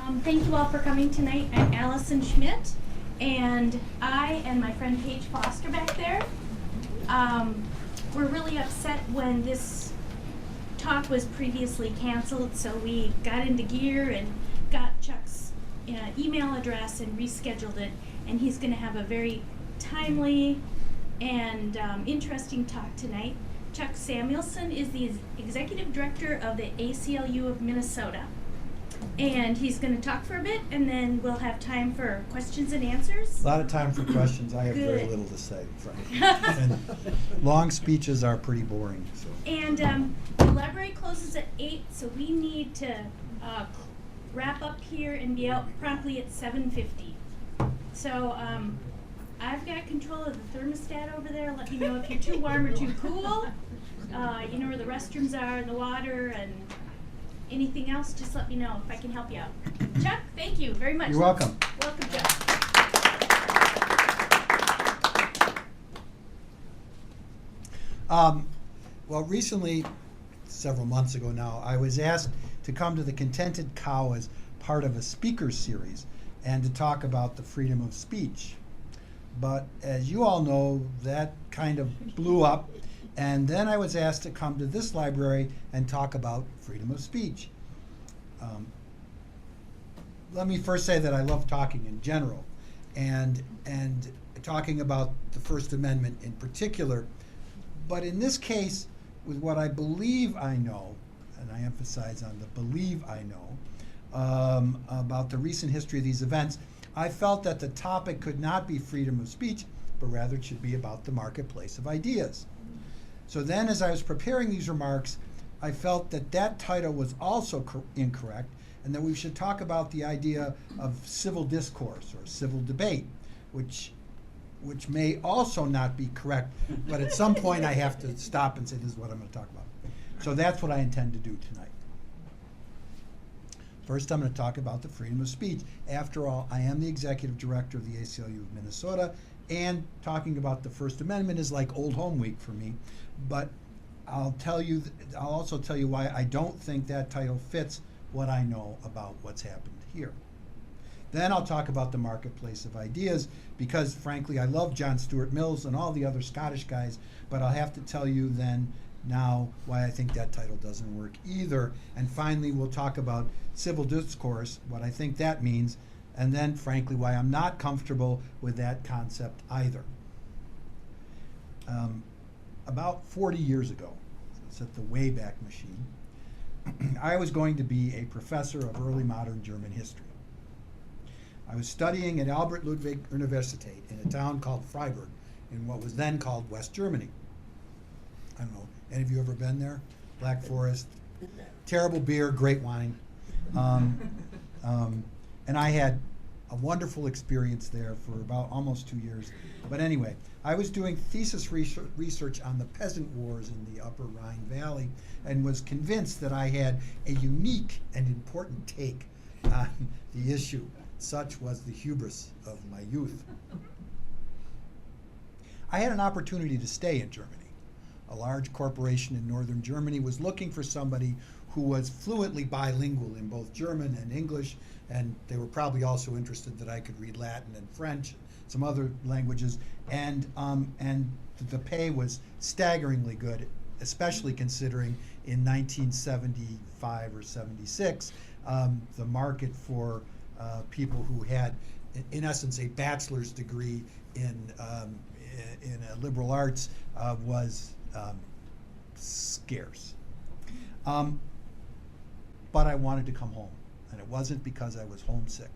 Thank you all for coming tonight. I'm Allison Schmidt, and I and my friend Paige Foster back there were really upset when this talk was previously canceled, so we got into gear and got Chuck's email address and rescheduled it, and he's going to have a very timely and interesting talk tonight. Chuck Samuelson is the Executive Director of the ACLU of Minnesota. And he's going to talk for a bit, and then we'll have time for questions and answers. A lot of time for questions. I have very little to say, frankly. And long speeches are pretty boring. So. And the library closes at 8, so we need to wrap up here and be out promptly at 7:50. So I've got control of the thermostat over there. Let me know if you're too warm or too cool. You know where the restrooms are and the water and anything else, just let me know if I can help you out. Chuck, thank you very much. You're welcome. Welcome, Chuck. Well, recently, several months ago now, I was asked to come to the Contented Cow as part of a speaker series and to talk about the freedom of speech. But as you all know, that kind of blew up. And then I was asked to come to this library and talk about freedom of speech. Let me first say that I love talking in general, and talking about the First Amendment in particular. But in this case, with what I believe I know, and I emphasize on the believe I know, about the recent history of these events, I felt that the topic could not be freedom of speech, but rather it should be about the marketplace of ideas. So then, as I was preparing these remarks, I felt that that title was also incorrect, and that we should talk about the idea of civil discourse or civil debate, which may also not be correct, but at some point I have to stop and say, this is what I'm going to talk about. So that's what I intend to do tonight. First, I'm going to talk about the freedom of speech. After all, I am the Executive Director of the ACLU of Minnesota, and talking about the First Amendment is like Old Home Week for me. But I'll also tell you why I don't think that title fits what I know about what's happened here. Then I'll talk about the marketplace of ideas, because frankly I love John Stuart Mills and all the other Scottish guys, but I'll have to tell you then now why I think that title doesn't work either. And finally we'll talk about civil discourse, what I think that means, and then frankly why I'm not comfortable with that concept either. About 40 years ago, it's at the Wayback Machine, I was going to be a professor of early modern German history. I was studying at Albert Ludwig Universität in a town called Freiburg in what was then called West Germany. I don't know, any of you ever been there? Black Forest, terrible beer, great wine. And I had a wonderful experience there for about almost 2 years. But anyway, I was doing thesis research on the peasant wars in the Upper Rhine Valley and was convinced that I had a unique and important take on the issue. Such was the hubris of my youth. I had an opportunity to stay in Germany. A large corporation in northern Germany was looking for somebody who was fluently bilingual in both German and English, and they were probably also interested that I could read Latin and French, and some other languages, and the pay was staggeringly good, especially considering in 1975 or 76, the market for people who had, in essence, a bachelor's degree in liberal arts was scarce. But I wanted to come home, and it wasn't because I was homesick.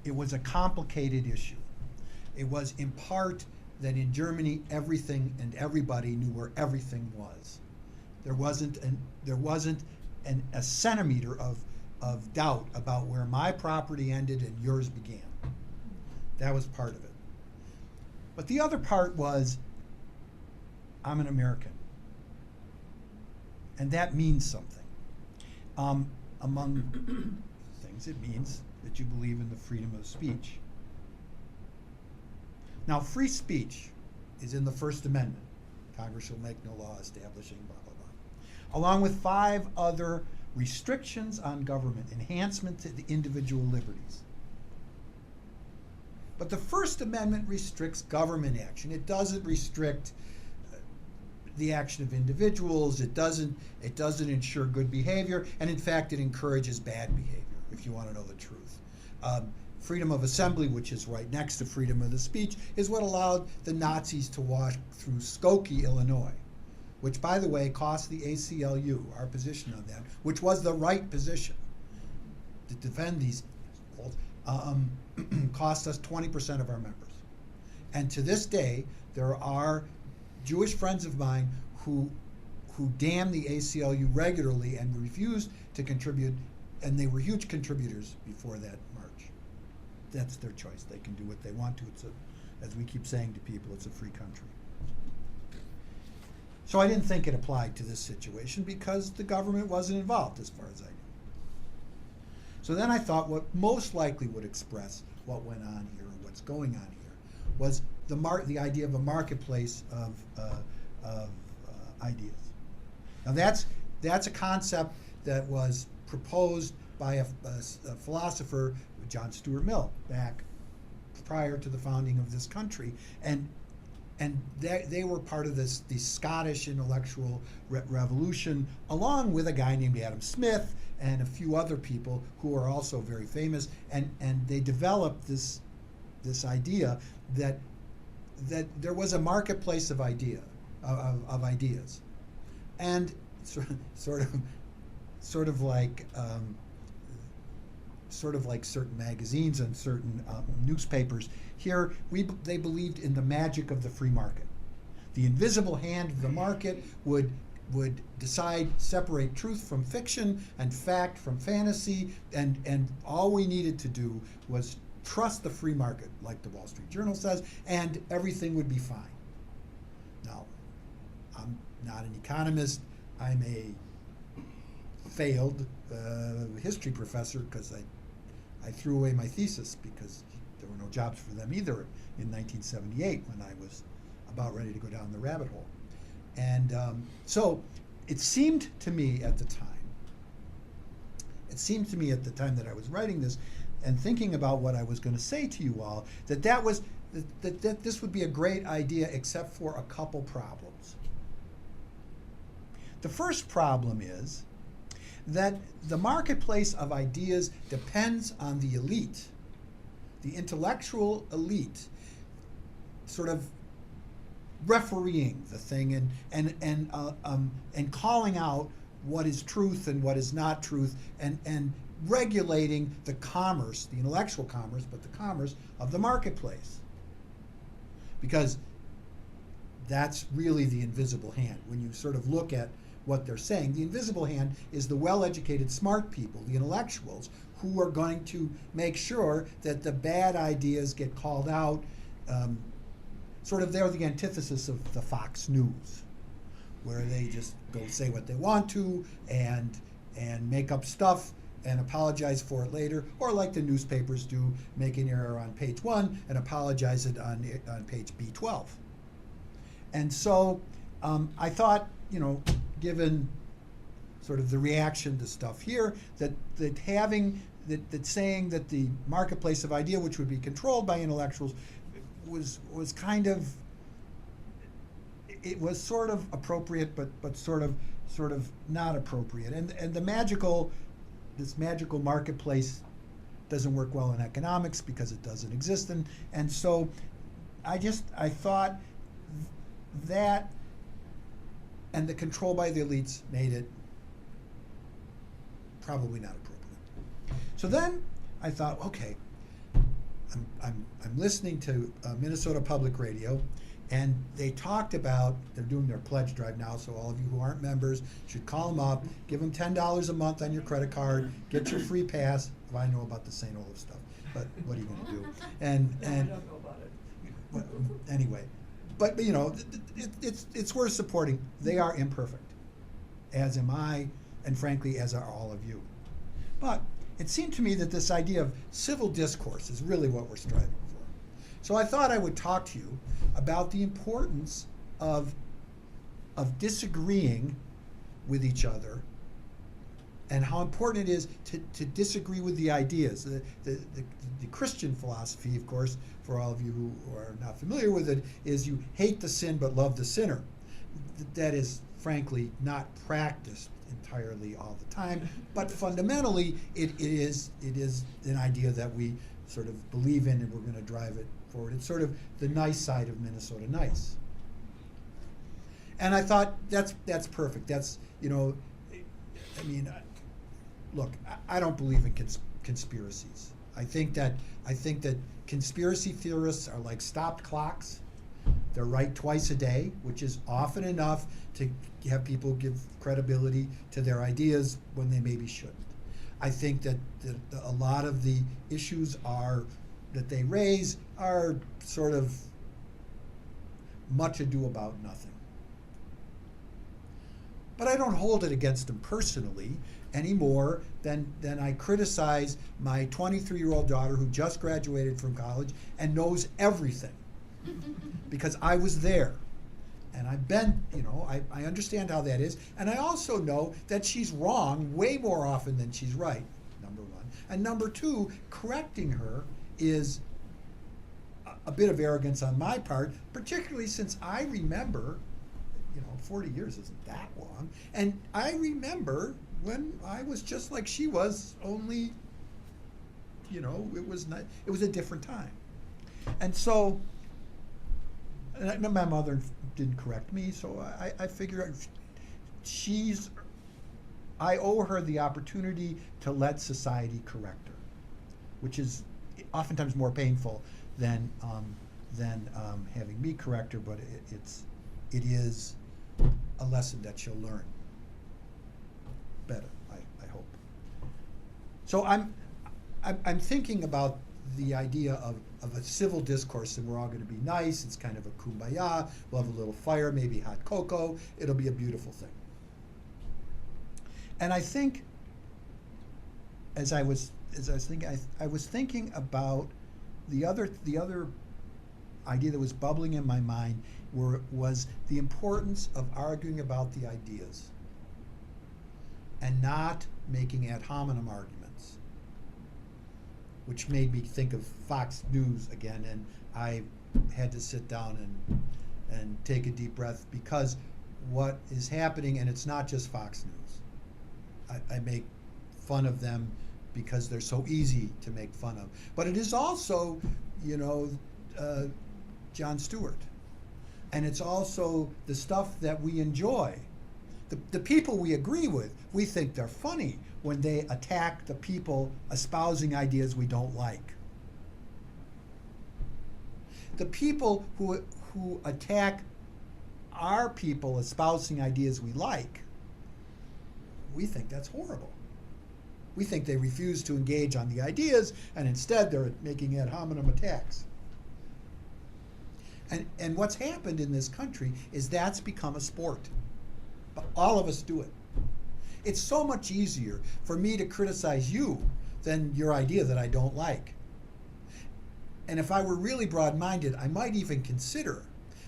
It was a complicated issue. It was in part that in Germany everything and everybody knew where everything was. There wasn't a centimeter of doubt about where my property ended and yours began. That was part of it. But the other part was, I'm an American. And that means something. Among things, it means that you believe in the freedom of speech. Now, free speech is in the First Amendment. Congress shall make no law establishing blah, blah, blah. Along with 5 other restrictions on government, enhancement to the individual liberties. But the First Amendment restricts government action. It doesn't restrict the action of individuals. It doesn't ensure good behavior, and in fact, it encourages bad behavior, if you want to know the truth. Freedom of assembly, which is right next to freedom of the speech, is what allowed the Nazis to walk through Skokie, Illinois, which, by the way, cost the ACLU, our position on that, which was the right position to defend these cost us 20% of our members. And to this day, there are Jewish friends of mine who damn the ACLU regularly and refused to contribute, and they were huge contributors before that march. That's their choice. They can do what they want to. As we keep saying to people, it's a free country. So I didn't think it applied to this situation because the government wasn't involved, as far as I knew. So then I thought what most likely would express what went on here and what's going on here was the idea of a marketplace of ideas. Now that's a concept that was proposed by a philosopher, John Stuart Mill, back prior to the founding of this country, and they were part of the Scottish intellectual revolution, along with a guy named Adam Smith and a few other people who are also very famous, and they developed this idea that there was a marketplace of ideas, and sort of like certain magazines and certain newspapers. Here, they believed in the magic of the free market. The invisible hand of the market would separate truth from fiction and fact from fantasy, and all we needed to do was trust the free market, like the Wall Street Journal says, and everything would be fine. Now, I'm not an economist. I'm a failed history professor because I threw away my thesis because there were no jobs for them either in 1978 when I was about ready to go down the rabbit hole. And so it seemed to me at the time that I was writing this and thinking about what I was going to say to you all, that this would be a great idea except for a couple problems. The first problem is that the marketplace of ideas depends on the elite, the intellectual elite, sort of refereeing the thing and calling out what is truth and what is not truth, and regulating the commerce, the intellectual commerce, but the commerce of the marketplace. Because that's really the invisible hand. When you sort of look at what they're saying, the invisible hand is the well-educated, smart people, the intellectuals, who are going to make sure that the bad ideas get called out. Sort of they're the antithesis of the Fox News, where they just go say what they want to and make up stuff and apologize for it later, or like the newspapers do, make an error on page 1 and apologize it on page B12. And so I thought, given sort of the reaction to stuff here, that saying that the marketplace of idea, which would be controlled by intellectuals, was kind of, it was sort of appropriate, but sort of not appropriate. And this magical marketplace doesn't work well in economics because it doesn't exist. And so I thought that, and the control by the elites made it probably not appropriate. So then I thought, okay, I'm listening to Minnesota Public Radio, and they talked about, they're doing their pledge drive now, so all of you who aren't members should call them up, give them $10 a month on your credit card, get your free pass. Well, I know about the St. Olaf stuff, but what are you going to do? And I don't know about it. Well, anyway, but it's worth supporting. They are imperfect, as am I, and frankly, as are all of you. But it seemed to me that this idea of civil discourse is really what we're striving for. So I thought I would talk to you about the importance of disagreeing with each other and how important it is to disagree with the ideas. The Christian philosophy, of course, for all of you who are not familiar with it, is you hate the sin but love the sinner. That is, frankly, not practiced entirely all the time, but fundamentally it is an idea that we sort of believe in, and we're going to drive it forward. It's sort of the nice side of Minnesota nice. And I thought that's perfect. That's, you know, I mean, look, I don't believe in conspiracies. I think that conspiracy theorists are like stopped clocks. They're right twice a day, which is often enough to have people give credibility to their ideas when they maybe shouldn't. I think that a lot of the issues that they raise are sort of much ado about nothing. But I don't hold it against them personally any more than I criticize my 23-year-old daughter who just graduated from college and knows everything. Because I was there. And I've been, you know, I understand how that is. And I also know that she's wrong way more often than she's right, number one. And number two, correcting her is a bit of arrogance on my part, particularly since I remember, you know, 40 years isn't that long. And I remember when I was just like she was, only, you know, it was a different time. And so, and my mother didn't correct me, so I figure I owe her the opportunity to let society correct her, which is oftentimes more painful than having me correct her, but it is a lesson that she'll learn better, I hope. So I'm thinking about the idea of a civil discourse, and we're all going to be nice. It's kind of a kumbaya. We'll have a little fire, maybe hot cocoa. It'll be a beautiful thing. And I think, as I was thinking, I was thinking about the other idea that was bubbling in my mind was the importance of arguing about the ideas and not making ad hominem arguments, which made me think of Fox News again, and I had to sit down and take a deep breath, because what is happening, and it's not just Fox News, I make fun of them because they're so easy to make fun of, but it is also, you know, Jon Stewart, and it's also the stuff that we enjoy. The people we agree with, we think they're funny when they attack the people espousing ideas we don't like. The people who attack our people espousing ideas we like, we think that's horrible. We think they refuse to engage on the ideas, and instead they're making ad hominem attacks. And what's happened in this country is that's become a sport. But all of us do it. It's so much easier for me to criticize you than your idea that I don't like. And if I were really broad-minded, I might even consider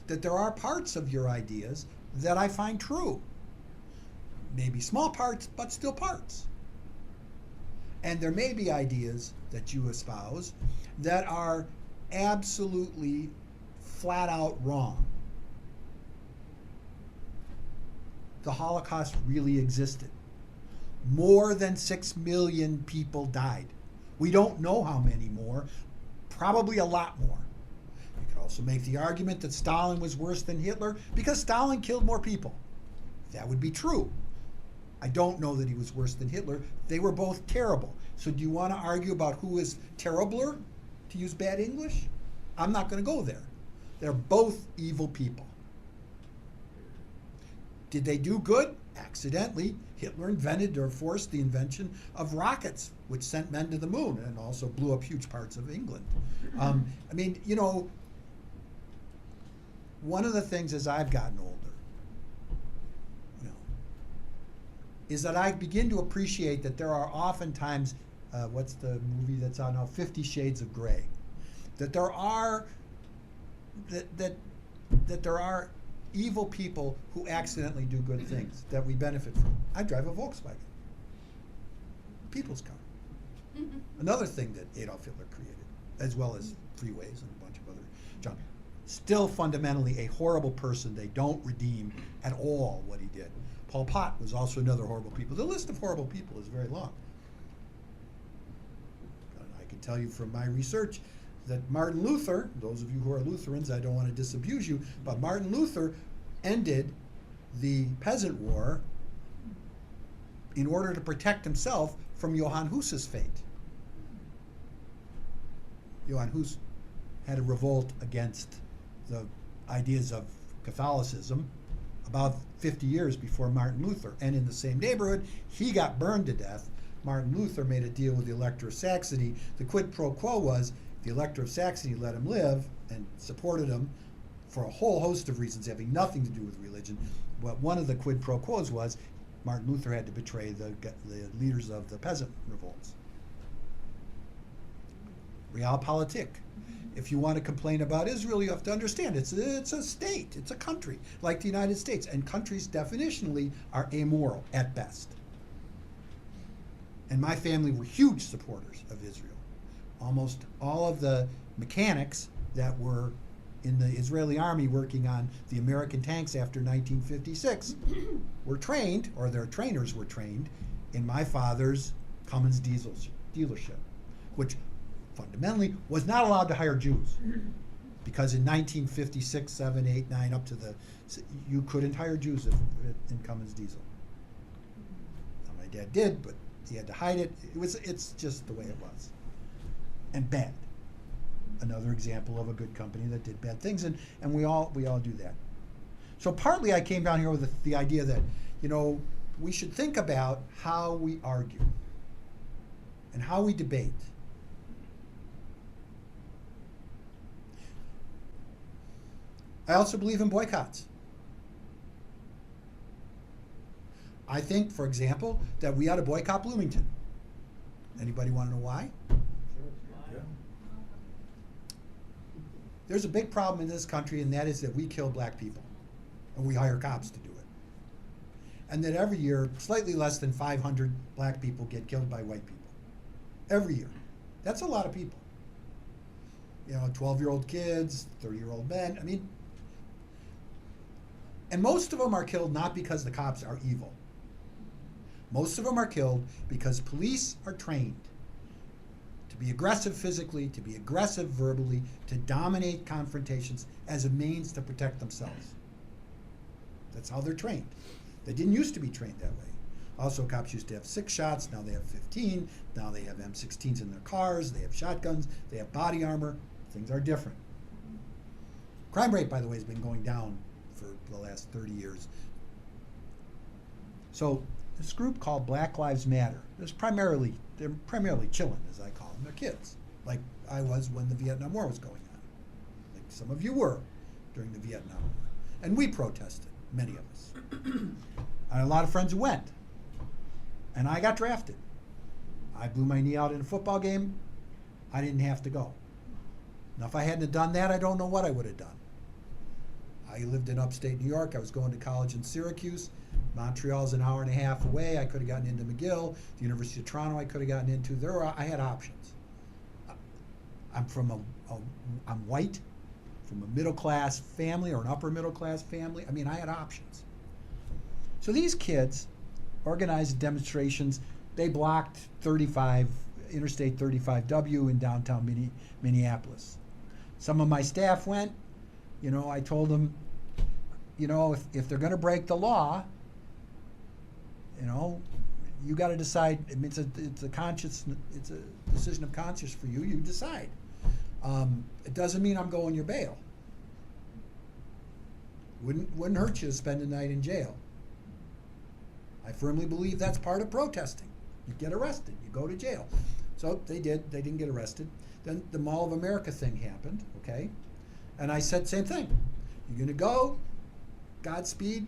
that there are parts of your ideas that I find true. Maybe small parts, but still parts. And there may be ideas that you espouse that are absolutely flat out wrong. The Holocaust really existed. More than 6 million people died. We don't know how many more, probably a lot more. You could also make the argument that Stalin was worse than Hitler because Stalin killed more people. That would be true. I don't know that he was worse than Hitler. They were both terrible. So do you want to argue about who is terribler, to use bad English? I'm not going to go there. They're both evil people. Did they do good? Accidentally. Hitler invented or forced the invention of rockets, which sent men to the moon and also blew up huge parts of England. I mean, you know, one of the things as I've gotten older, you know, is that I begin to appreciate that there are oftentimes, what's the movie that's out now, 50 Shades of Grey, that there are that there are evil people who accidentally do good things that we benefit from. I drive a Volkswagen. people's car. Another thing that Adolf Hitler created, as well as freeways and a bunch of other junk. Still fundamentally a horrible person. They don't redeem at all what he did. Pol Pot was also another horrible people. The list of horrible people is very long. I can tell you from my research that Martin Luther, those of you who are Lutherans, I don't want to disabuse you, but Martin Luther ended the Peasant War in order to protect himself from Johann Hus's fate. Johann Hus had a revolt against the ideas of Catholicism about 50 years before Martin Luther. And in the same neighborhood, he got burned to death. Martin Luther made a deal with the Elector of Saxony. The quid pro quo was the Elector of Saxony let him live and supported him for a whole host of reasons having nothing to do with religion. But one of the quid pro quos was Martin Luther had to betray the leaders of the peasant revolts. Realpolitik. If you want to complain about Israel, you have to understand it's a state, it's a country, like the United States. And countries definitionally are amoral at best. And my family were huge supporters of Israel. Almost all of the mechanics that were in the Israeli army working on the American tanks after 1956 were trained, or their trainers were trained, in my father's Cummins diesel dealership, which fundamentally was not allowed to hire Jews. Because in 1956, 7, 8, 9, up to you couldn't hire Jews in Cummins diesel. Now, my dad did, but he had to hide it. It's just the way it was. And bad. Another example of a good company that did bad things, and we all do that. So partly I came down here with the idea that, we should think about how we argue and how we debate. I also believe in boycotts. I think, for example, that we ought to boycott Bloomington. Anybody want to know why? Yeah. There's a big problem in this country, and that is that we kill black people, and we hire cops to do it. And that every year, slightly less than 500 black people get killed by white people. Every year. That's a lot of people. 12-year-old kids, 30-year-old men. And most of them are killed not because the cops are evil. Most of them are killed because police are trained to be aggressive physically, to be aggressive verbally, to dominate confrontations as a means to protect themselves. That's how they're trained. They didn't used to be trained that way. Also, cops used to have 6 shots, now they have 15, now they have M16s in their cars, they have shotguns, they have body armor. Things are different. Crime rate, by the way, has been going down for the last 30 years. So this group called Black Lives Matter, they're primarily chillin', as I call them. They're kids, like I was when the Vietnam War was going on. Like some of you were during the Vietnam War. And we protested, many of us. I had a lot of friends who went. And I got drafted. I blew my knee out in a football game. I didn't have to go. Now, if I hadn't have done that, I don't know what I would have done. I lived in upstate New York. I was going to college in Syracuse. Montreal's an hour and a half away. I could have gotten into McGill. The University of Toronto I could have gotten into. I had options. I'm white, from a middle class family or an upper middle class family. I had options. So these kids organized demonstrations. They blocked Interstate 35W in downtown Minneapolis. Some of my staff went. I told them, if they're going to break the law, you got to decide. It's a decision of conscience for you. You decide. It doesn't mean I'm going your bail. Wouldn't hurt you to spend a night in jail. I firmly believe that's part of protesting. You get arrested, you go to jail. So they did. They didn't get arrested. Then the Mall of America thing happened, okay? And I said, same thing. You're going to go, Godspeed.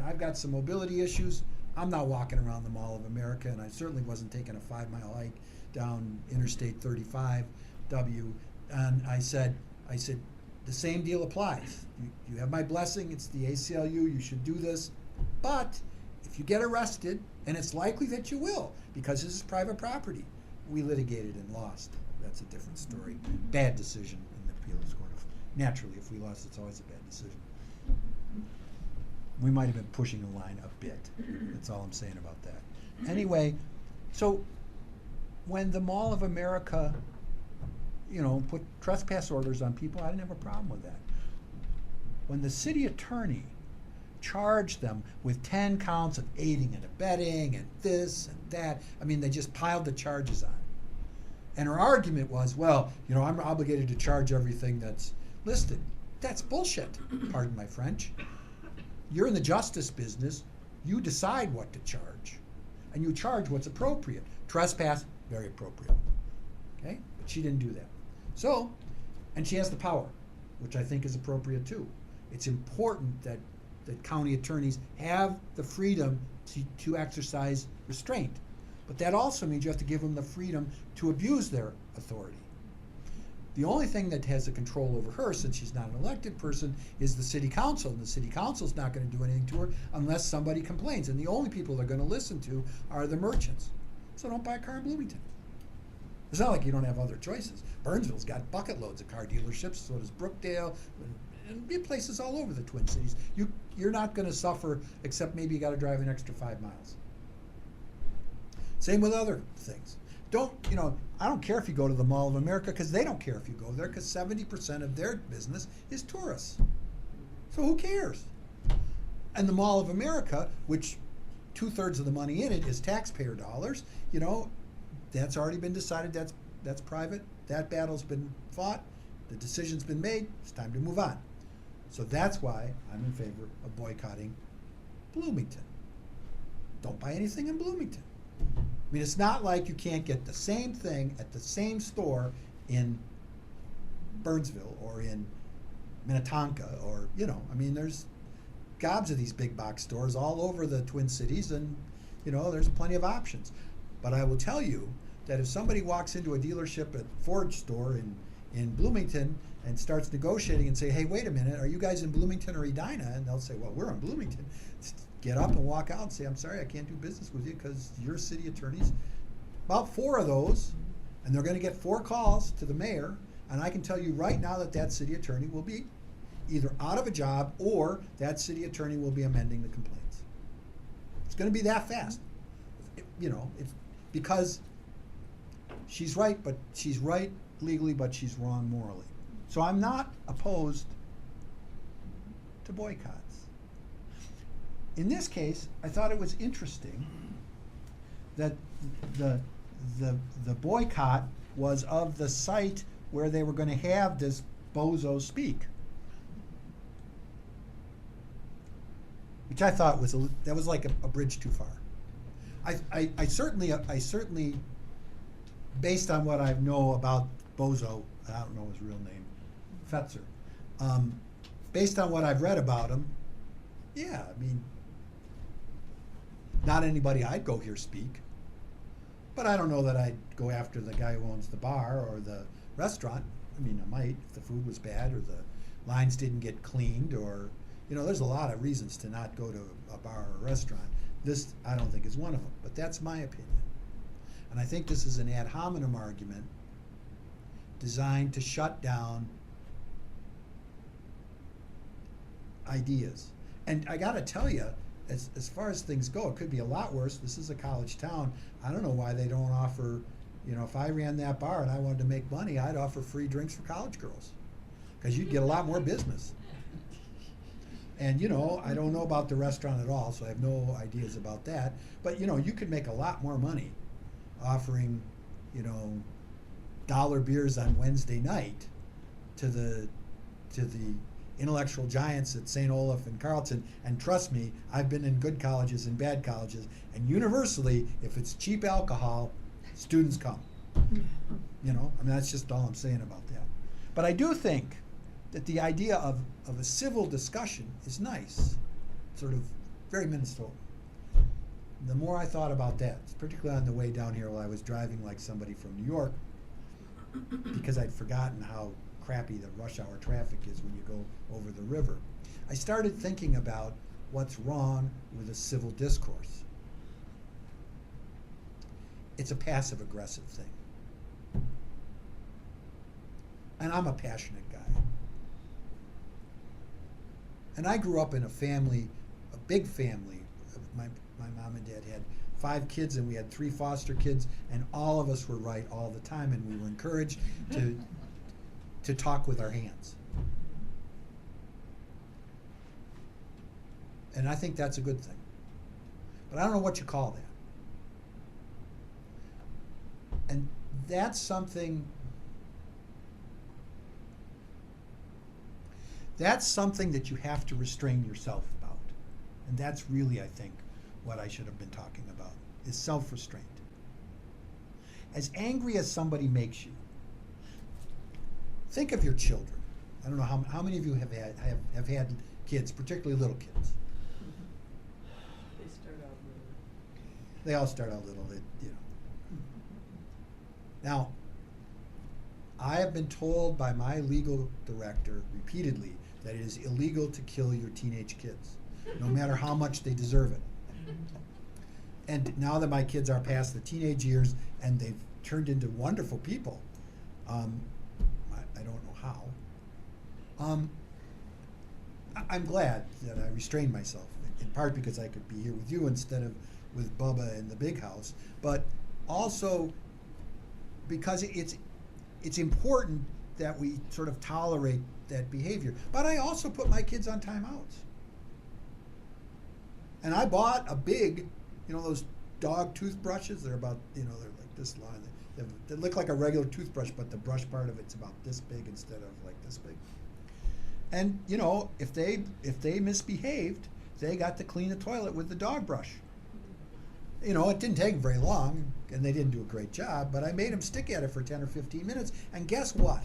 I've got some mobility issues. I'm not walking around the Mall of America, and I certainly wasn't taking a 5-mile hike down Interstate 35W. And I said, the same deal applies. You have my blessing. It's the ACLU. You should do this. But if If you get arrested, and it's likely that you will, because this is private property, we litigated and lost. That's a different story. Bad decision in the appeals court. Naturally, if we lost, it's always a bad decision. We might have been pushing the line a bit. That's all I'm saying about that. Anyway, so when the Mall of America, put trespass orders on people, I didn't have a problem with that. When the city attorney charged them with 10 counts of aiding and abetting and this and that, they just piled the charges on. And her argument was, well, I'm obligated to charge everything that's listed. That's bullshit, pardon my French. You're in the justice business. You decide what to charge. And you charge what's appropriate. Trespass, very appropriate. Okay? But she didn't do that. So, and she has the power, which I think is appropriate too. It's important that county attorneys have the freedom to exercise restraint. But that also means you have to give them the freedom to abuse their authority. The only thing that has a control over her, since she's not an elected person, is the city council. And the city council's not going to do anything to her unless somebody complains. And the only people they're going to listen to are the merchants. So don't buy a car in Bloomington. It's not like you don't have other choices. Burnsville's got bucket loads of car dealerships, so does Brookdale, and places all over the Twin Cities. You're not going to suffer, except maybe you got to drive an extra 5 miles. Same with other things. I don't care if you go to the Mall of America, because they don't care if you go there, because 70% of their business is tourists. So who cares? And the Mall of America, which 2/3 of the money in it is taxpayer dollars, that's already been decided. That's private. That battle's been fought. The decision's been made. It's time to move on. So that's why I'm in favor of boycotting Bloomington. Don't buy anything in Bloomington. It's not like you can't get the same thing at the same store in Burnsville or in Minnetonka or, there's gobs of these big box stores all over the Twin Cities, and, there's plenty of options. But I will tell you that if somebody walks into a dealership at Ford store in Bloomington and starts negotiating and say, hey, wait a minute, are you guys in Bloomington or Edina? And they'll say, well, we're in Bloomington. Get up and walk out and say, I'm sorry, I can't do business with you because you're city attorneys. About 4 of those, and they're going to get 4 calls to the mayor, and I can tell you right now that city attorney will be either out of a job or that city attorney will be amending the complaints. It's going to be that fast. It's because she's right, but she's right legally, but she's wrong morally. So I'm not opposed to boycotts. In this case, I thought it was interesting that the boycott was of the site where they were going to have this bozo speak, which I thought was that was like a bridge too far. I certainly, based on what I know about Bozo, I don't know his real name, Fetzer. Based on what I've read about him, yeah, not anybody I'd go hear speak. But I don't know that I'd go after the guy who owns the bar or the restaurant. I might if the food was bad or the lines didn't get cleaned, or there's a lot of reasons to not go to a bar or a restaurant. This, I don't think, is one of them, but that's my opinion. And I think this is an ad hominem argument designed to shut down ideas. And I got to tell you, as far as things go, it could be a lot worse. This is a college town. I don't know why they don't offer, if I ran that bar and I wanted to make money, I'd offer free drinks for college girls, because you'd get a lot more business. And, I don't know about the restaurant at all, so I have no ideas about that. But, you could make a lot more money offering, dollar beers on Wednesday night to the intellectual giants at St. Olaf and Carleton. And trust me, I've been in good colleges and bad colleges, and universally, if it's cheap alcohol, students come. That's just all I'm saying about that. But I do think that the idea of a civil discussion is nice, sort of very Minnesota. The more I thought about that, particularly on the way down here while I was driving like somebody from New York, because I'd forgotten how crappy the rush hour traffic is when you go over the river, I started thinking about what's wrong with a civil discourse. It's a passive-aggressive thing. And I'm a passionate guy. And I grew up in a family, a big family. My mom and dad had 5 kids, and we had 3 foster kids, and all of us were right all the time, and we were encouraged to talk with our hands. And I think that's a good thing. But I don't know what you call that. And that's something that you have to restrain yourself about. And that's really, I think, what I should have been talking about, is self-restraint. As angry as somebody makes you, think of your children. I don't know how many of you have had kids, particularly little kids. They all start out little, Now, I have been told by my legal director repeatedly that it is illegal to kill your teenage kids, no matter how much they deserve it. And now that my kids are past the teenage years and they've turned into wonderful people, I don't know how. I'm glad that I restrained myself, in part because I could be here with you instead of with Bubba in the big house, but also because it's important that we sort of tolerate that behavior. But I also put my kids on timeouts. And I bought a big, those dog toothbrushes. They're about, they're like this long. They look like a regular toothbrush, but the brush part of it's about this big instead of like this big. And if they misbehaved, they got to clean the toilet with the dog brush. It didn't take very long, and they didn't do a great job, but I made them stick at it for 10 or 15 minutes, and guess what?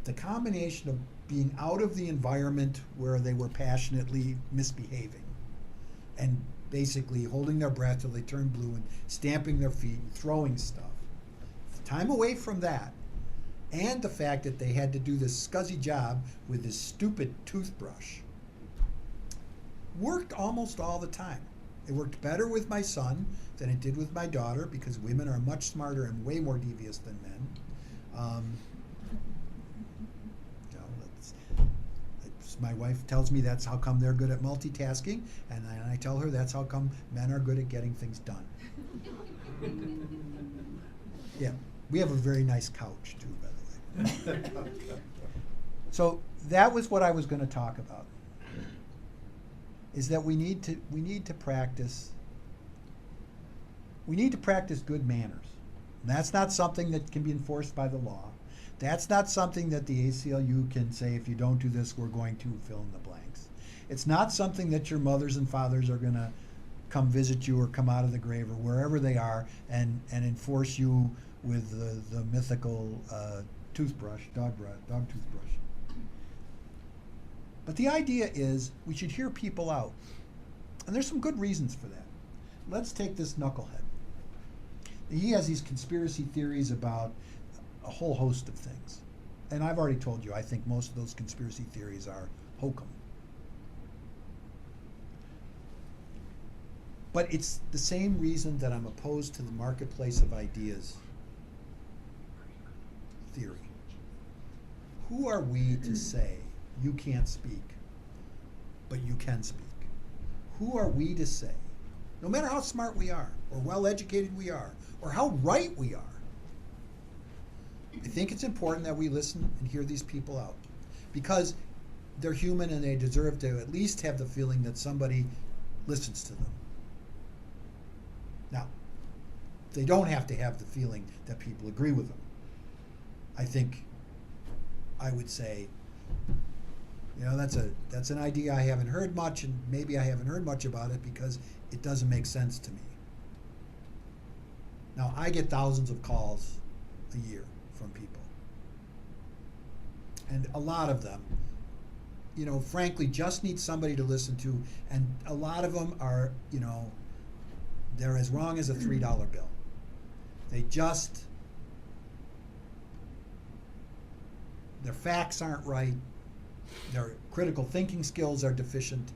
The combination of being out of the environment where they were passionately misbehaving and basically holding their breath till they turned blue and stamping their feet and throwing stuff, time away from that, and the fact that they had to do this scuzzy job with this stupid toothbrush, worked almost all the time. It worked better with my son than it did with my daughter, because women are much smarter and way more devious than men. My wife tells me that's how come they're good at multitasking, and I tell her that's how come men are good at getting things done. Yeah, we have a very nice couch too, by the way. So that was what I was going to talk about. Is that we need to practice good manners. And that's not something that can be enforced by the law. That's not something that the ACLU can say, if you don't do this, we're going to fill in the blanks. It's not something that your mothers and fathers are going to come visit you or come out of the grave or wherever they are and enforce you with the mythical toothbrush, dog toothbrush. But the idea is we should hear people out. And there's some good reasons for that. Let's take this knucklehead. He has these conspiracy theories about a whole host of things. And I've already told you, I think most of those conspiracy theories are hokum. But it's the same reason that I'm opposed to the marketplace of ideas theory. Who are we to say you can't speak, but you can speak? Who are we to say, no matter how smart we are, or well educated we are, or how right we are, I think it's important that we listen and hear these people out, because they're human and they deserve to at least have the feeling that somebody listens to them. Now, they don't have to have the feeling that people agree with them. I think I would say, that's an idea I haven't heard much, and maybe I haven't heard much about it because it doesn't make sense to me. Now, I get thousands of calls a year from people. And a lot of them, frankly, just need somebody to listen to, and a lot of them are, they're as wrong as a $3 bill. Their facts aren't right, their critical thinking skills are deficient,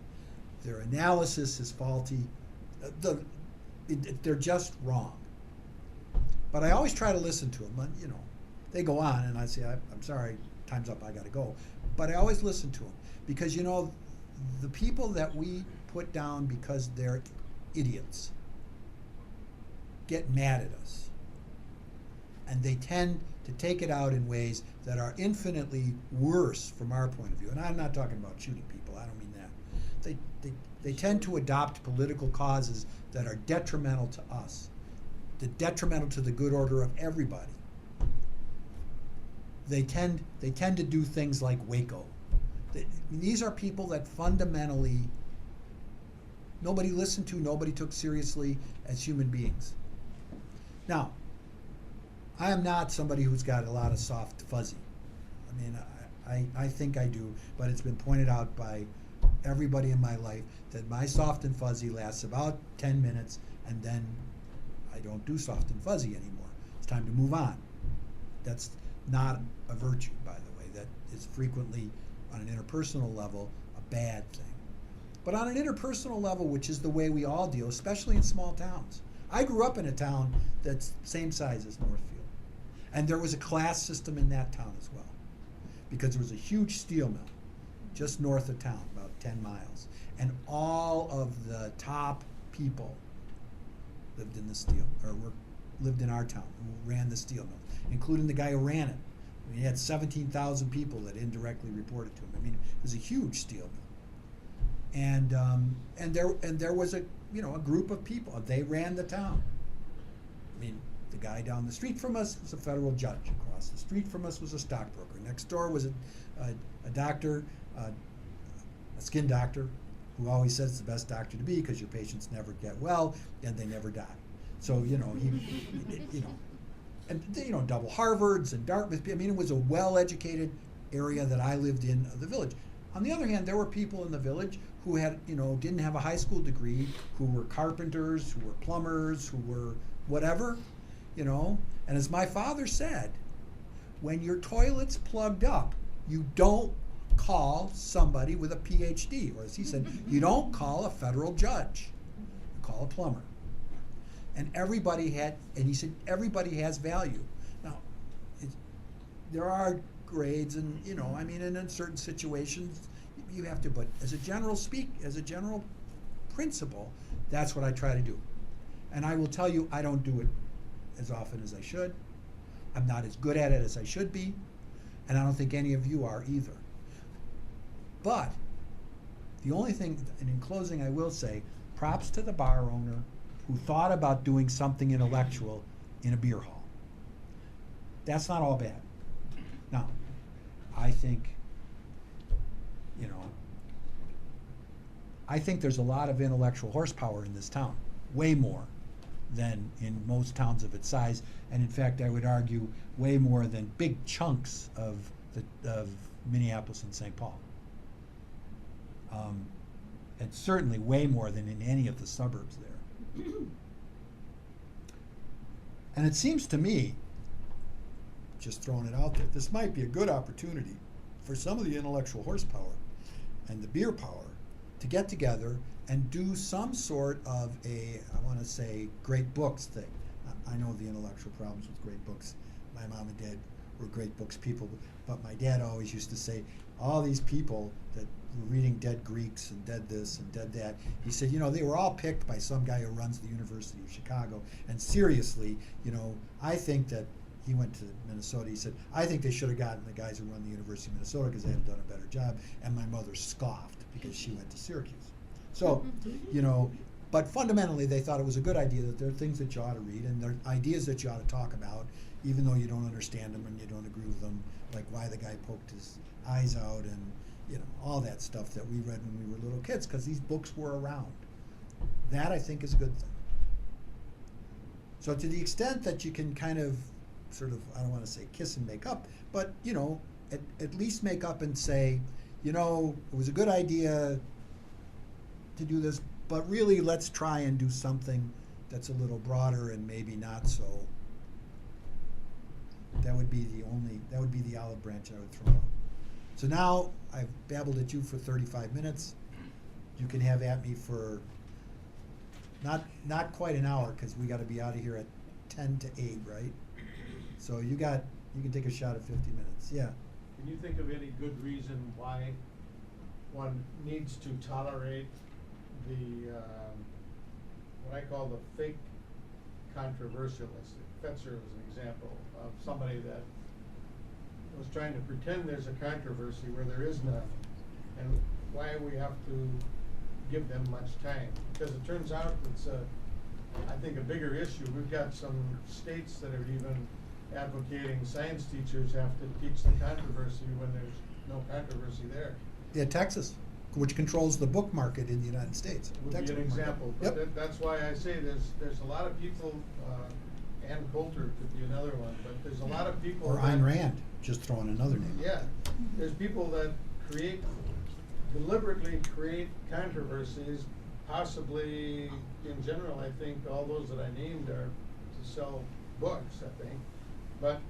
their analysis is faulty. They're just wrong. But I always try to listen to them. You know, they go on, and I say, I'm sorry, time's up, I got to go. But I always listen to them because, you know, the people that we put down because they're idiots get mad at us. And they tend to take it out in ways that are infinitely worse from our point of view. And I'm not talking about shooting people, I don't mean that. They tend to adopt political causes that are detrimental to us, detrimental to the good order of everybody. They tend to do things like Waco. These are people that fundamentally nobody listened to, nobody took seriously as human beings. Now, I am not somebody who's got a lot of soft fuzzy. I mean, I think I do, but it's been pointed out by everybody in my life that my soft and fuzzy lasts about 10 minutes, and then I don't do soft and fuzzy anymore. It's time to move on. That's not a virtue, by the way. That is frequently, on an interpersonal level, a bad thing. But on an interpersonal level, which is the way we all deal, especially in small towns. I grew up in a town that's the same size as Northfield. And there was a class system in that town as well, because there was a huge steel mill just north of town, about 10 miles. And all of the top people lived in the steel, lived in our town, who ran the steel mill, including the guy who ran it. I mean, he had 17,000 people that indirectly reported to him. I mean, it was a huge steel mill. And there was a group of people. They ran the town. I mean, the guy down the street from us was a federal judge. Across the street from us was a stockbroker. Next door was a doctor, a skin doctor, who always says it's the best doctor to be because your patients never get well and they never die. So and double Harvards and Dartmouth. I mean, it was a well-educated area that I lived in, the village. On the other hand, there were people in the village who had, didn't have a high school degree, who were carpenters, who were plumbers, who were whatever, And as my father said, when your toilet's plugged up, you don't call somebody with a PhD, or as he said, you don't call a federal judge. You call a plumber. And he said, everybody has value. Now, there are grades, and and in certain situations you have to, but as a general principle, that's what I try to do. And I will tell you, I don't do it as often as I should. I'm not as good at it as I should be, and I don't think any of you are either. But the only thing, and in closing I will say, props to the bar owner who thought about doing something intellectual in a beer hall. That's not all bad. Now, I think, there's a lot of intellectual horsepower in this town, way more than in most towns of its size, and in fact, I would argue way more than big chunks of Minneapolis and St. Paul. And certainly way more than in any of the suburbs there. And it seems to me, just throwing it out there, this might be a good opportunity for some of the intellectual horsepower and the beer power to get together and do some sort of great books thing. I know the intellectual problems with great books. My mom and dad were great books people, but my dad always used to say, all these people that were reading dead Greeks and dead this and dead that, he said, they were all picked by some guy who runs the University of Chicago. And seriously, I think that he went to Minnesota. He said, I think they should have gotten the guys who run the University of Minnesota because they had done a better job. And my mother scoffed because she went to Syracuse. So, but fundamentally they thought it was a good idea that there are things that you ought to read and there are ideas that you ought to talk about, even though you don't understand them and you don't agree with them, like why the guy poked his eyes out and all that stuff that we read when we were little kids, because these books were around. That, I think, is a good thing. So to the extent that you can kind of sort of, I don't want to say kiss and make up, but at least make up and say, it was a good idea to do this, but really let's try and do something that's a little broader and maybe not so. That would be the olive branch I would throw out. So now I've babbled at you for 35 minutes. you can have at me for not quite an hour, because we got to be out of here at 10 to 8, right? So you can take a shot at 50 minutes. Yeah. Can you think of any good reason why one needs to tolerate the, what I call the fake controversialist? Fetzer was an example of somebody that was trying to pretend there's a controversy where there is none, and why we have to give them much time. Because it turns out it's I think a bigger issue. We've got some states that are even advocating science teachers have to teach the controversy when there's no controversy there. Yeah, Texas, which controls the book market in the United States. Would Texas be an book market. example. Yep. But that's why I say there's a lot of people, Ann Coulter could be another one, but there's a lot of people. Or that- Ayn Rand, just throwing another name. Yeah, there's people that deliberately create controversies, possibly, in general, I think all those that I named are to sell books, I think. But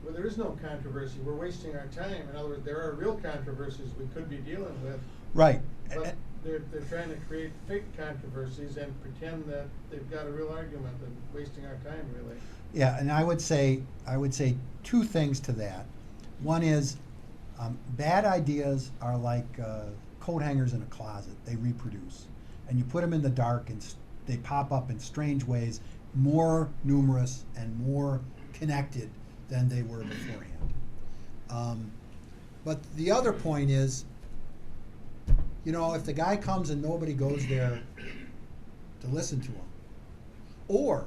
where there is no controversy, we're wasting our time. In other words, there are real controversies we could be dealing with, Right. but they're trying to create fake controversies and pretend that they've got a real argument and wasting our time, really. Yeah, and I would say two things to that. One is bad ideas are like coat hangers in a closet. They reproduce, and you put them in the dark, and they pop up in strange ways, more numerous and more connected than they were beforehand. But the other point is, if the guy comes and nobody goes there to listen to him, or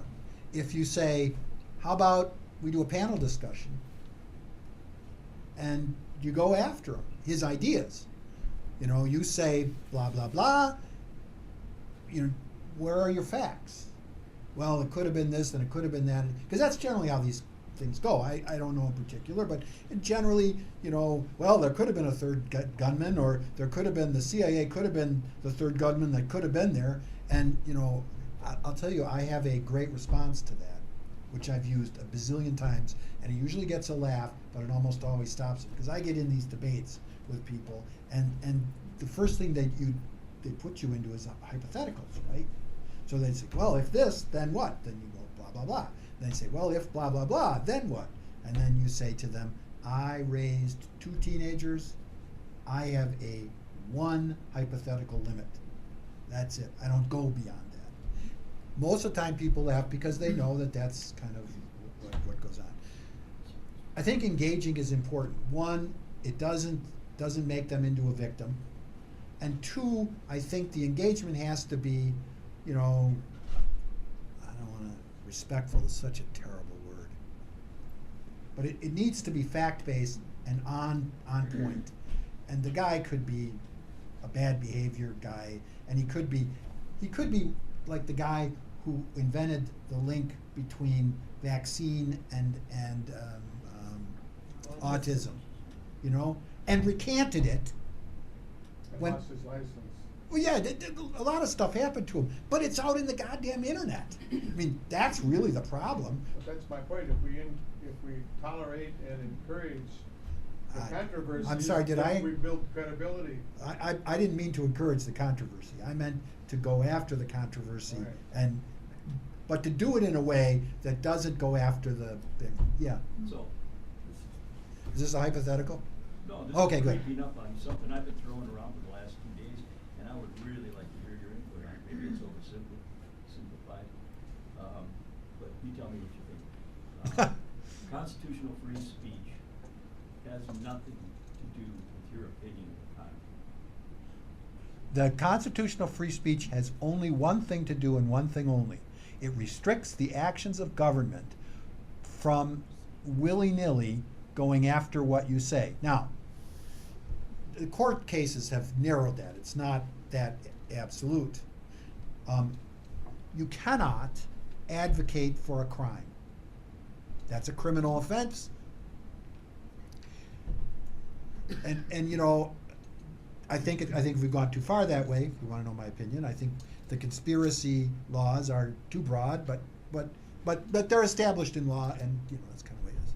if you say, how about we do a panel discussion, and you go after him, his ideas. You say blah, blah, blah. Where are your facts? Well, it could have been this and it could have been that. Because that's generally how these things go. I don't know in particular, but generally, well, there could have been a third gunman, or there could have been, the CIA could have been the third gunman that could have been there. And, I'll tell you, I have a great response to that, which I've used a bazillion times, and it usually gets a laugh, but it almost always stops it, because I get in these debates with people, and the first thing they put you into is hypotheticals, right? So they say, well, if this, then what? Then you go blah, blah, blah. Then they say, well, if blah, blah, blah, then what? And then you say to them, I raised 2 teenagers. I have one hypothetical limit. That's it. I don't go beyond that. Most of the time people laugh because they know that that's kind of what goes on. I think engaging is important. One, it doesn't make them into a victim. And two, I think the engagement has to be, I don't want to, respectful is such a terrible word. But it needs to be fact-based and on point. And the guy could be a bad behavior guy, and he could be like the guy who invented the link between vaccine and autism, and recanted it. And lost his license. Well, yeah, a lot of stuff happened to him, but it's out in the goddamn internet. I mean, that's really the problem. But that's my point. If we tolerate and encourage the controversy, I'm sorry, then we build credibility. I didn't mean to encourage the controversy. I meant to go after the controversy, right. But to do it in a way that doesn't go after the thing. Yeah. So, Is this a hypothetical? no, this Okay, is good. creeping up on something I've been throwing around for the last 2 days, and I would really like to hear your input on it. Maybe it's simplified, but you tell me what you think. Constitutional free speech has nothing to do with your opinion of the time. The constitutional free speech has only one thing to do and one thing only. It restricts the actions of government from willy-nilly going after what you say. Now, the court cases have narrowed that. It's not that absolute. You cannot advocate for a crime. That's a criminal offense. And I think if we've gone too far that way, if you want to know my opinion, I think the conspiracy laws are too broad, but they're established in law, and that's kind of the way it is.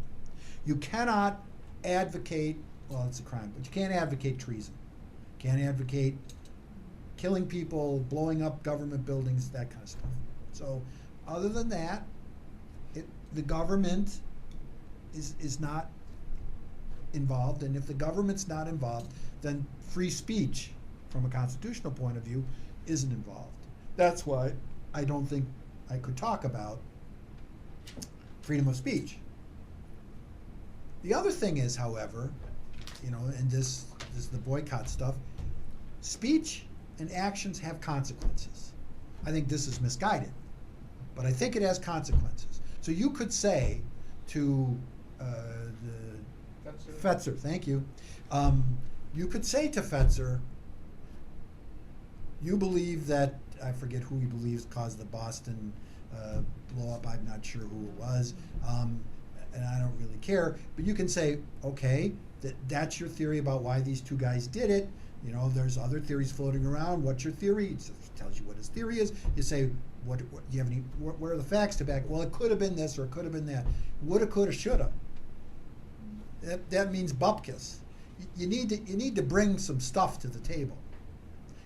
You cannot advocate, well, it's a crime, but you can't advocate treason. Can't advocate killing people, blowing up government buildings, that kind of stuff. So, other than that, the government is not involved, and if the government's not involved, then free speech, from a constitutional point of view, isn't involved. That's why I don't think I could talk about freedom of speech. The other thing is, however, and this is the boycott stuff, speech and actions have consequences. I think this is misguided, but I think it has consequences. So you could say to Fetzer, thank you. You could say to Fetzer, you believe that, I forget who he believes caused the Boston blow up, I'm not sure who it was, and I don't really care, but you can say, okay, that's your theory about why these two guys did it. There's other theories floating around. What's your theory? It tells you what his theory is. You say, what do you have any? Where are the facts to back? Well, it could have been this or it could have been that. Woulda, coulda, shoulda. That means bupkis. You need to bring some stuff to the table.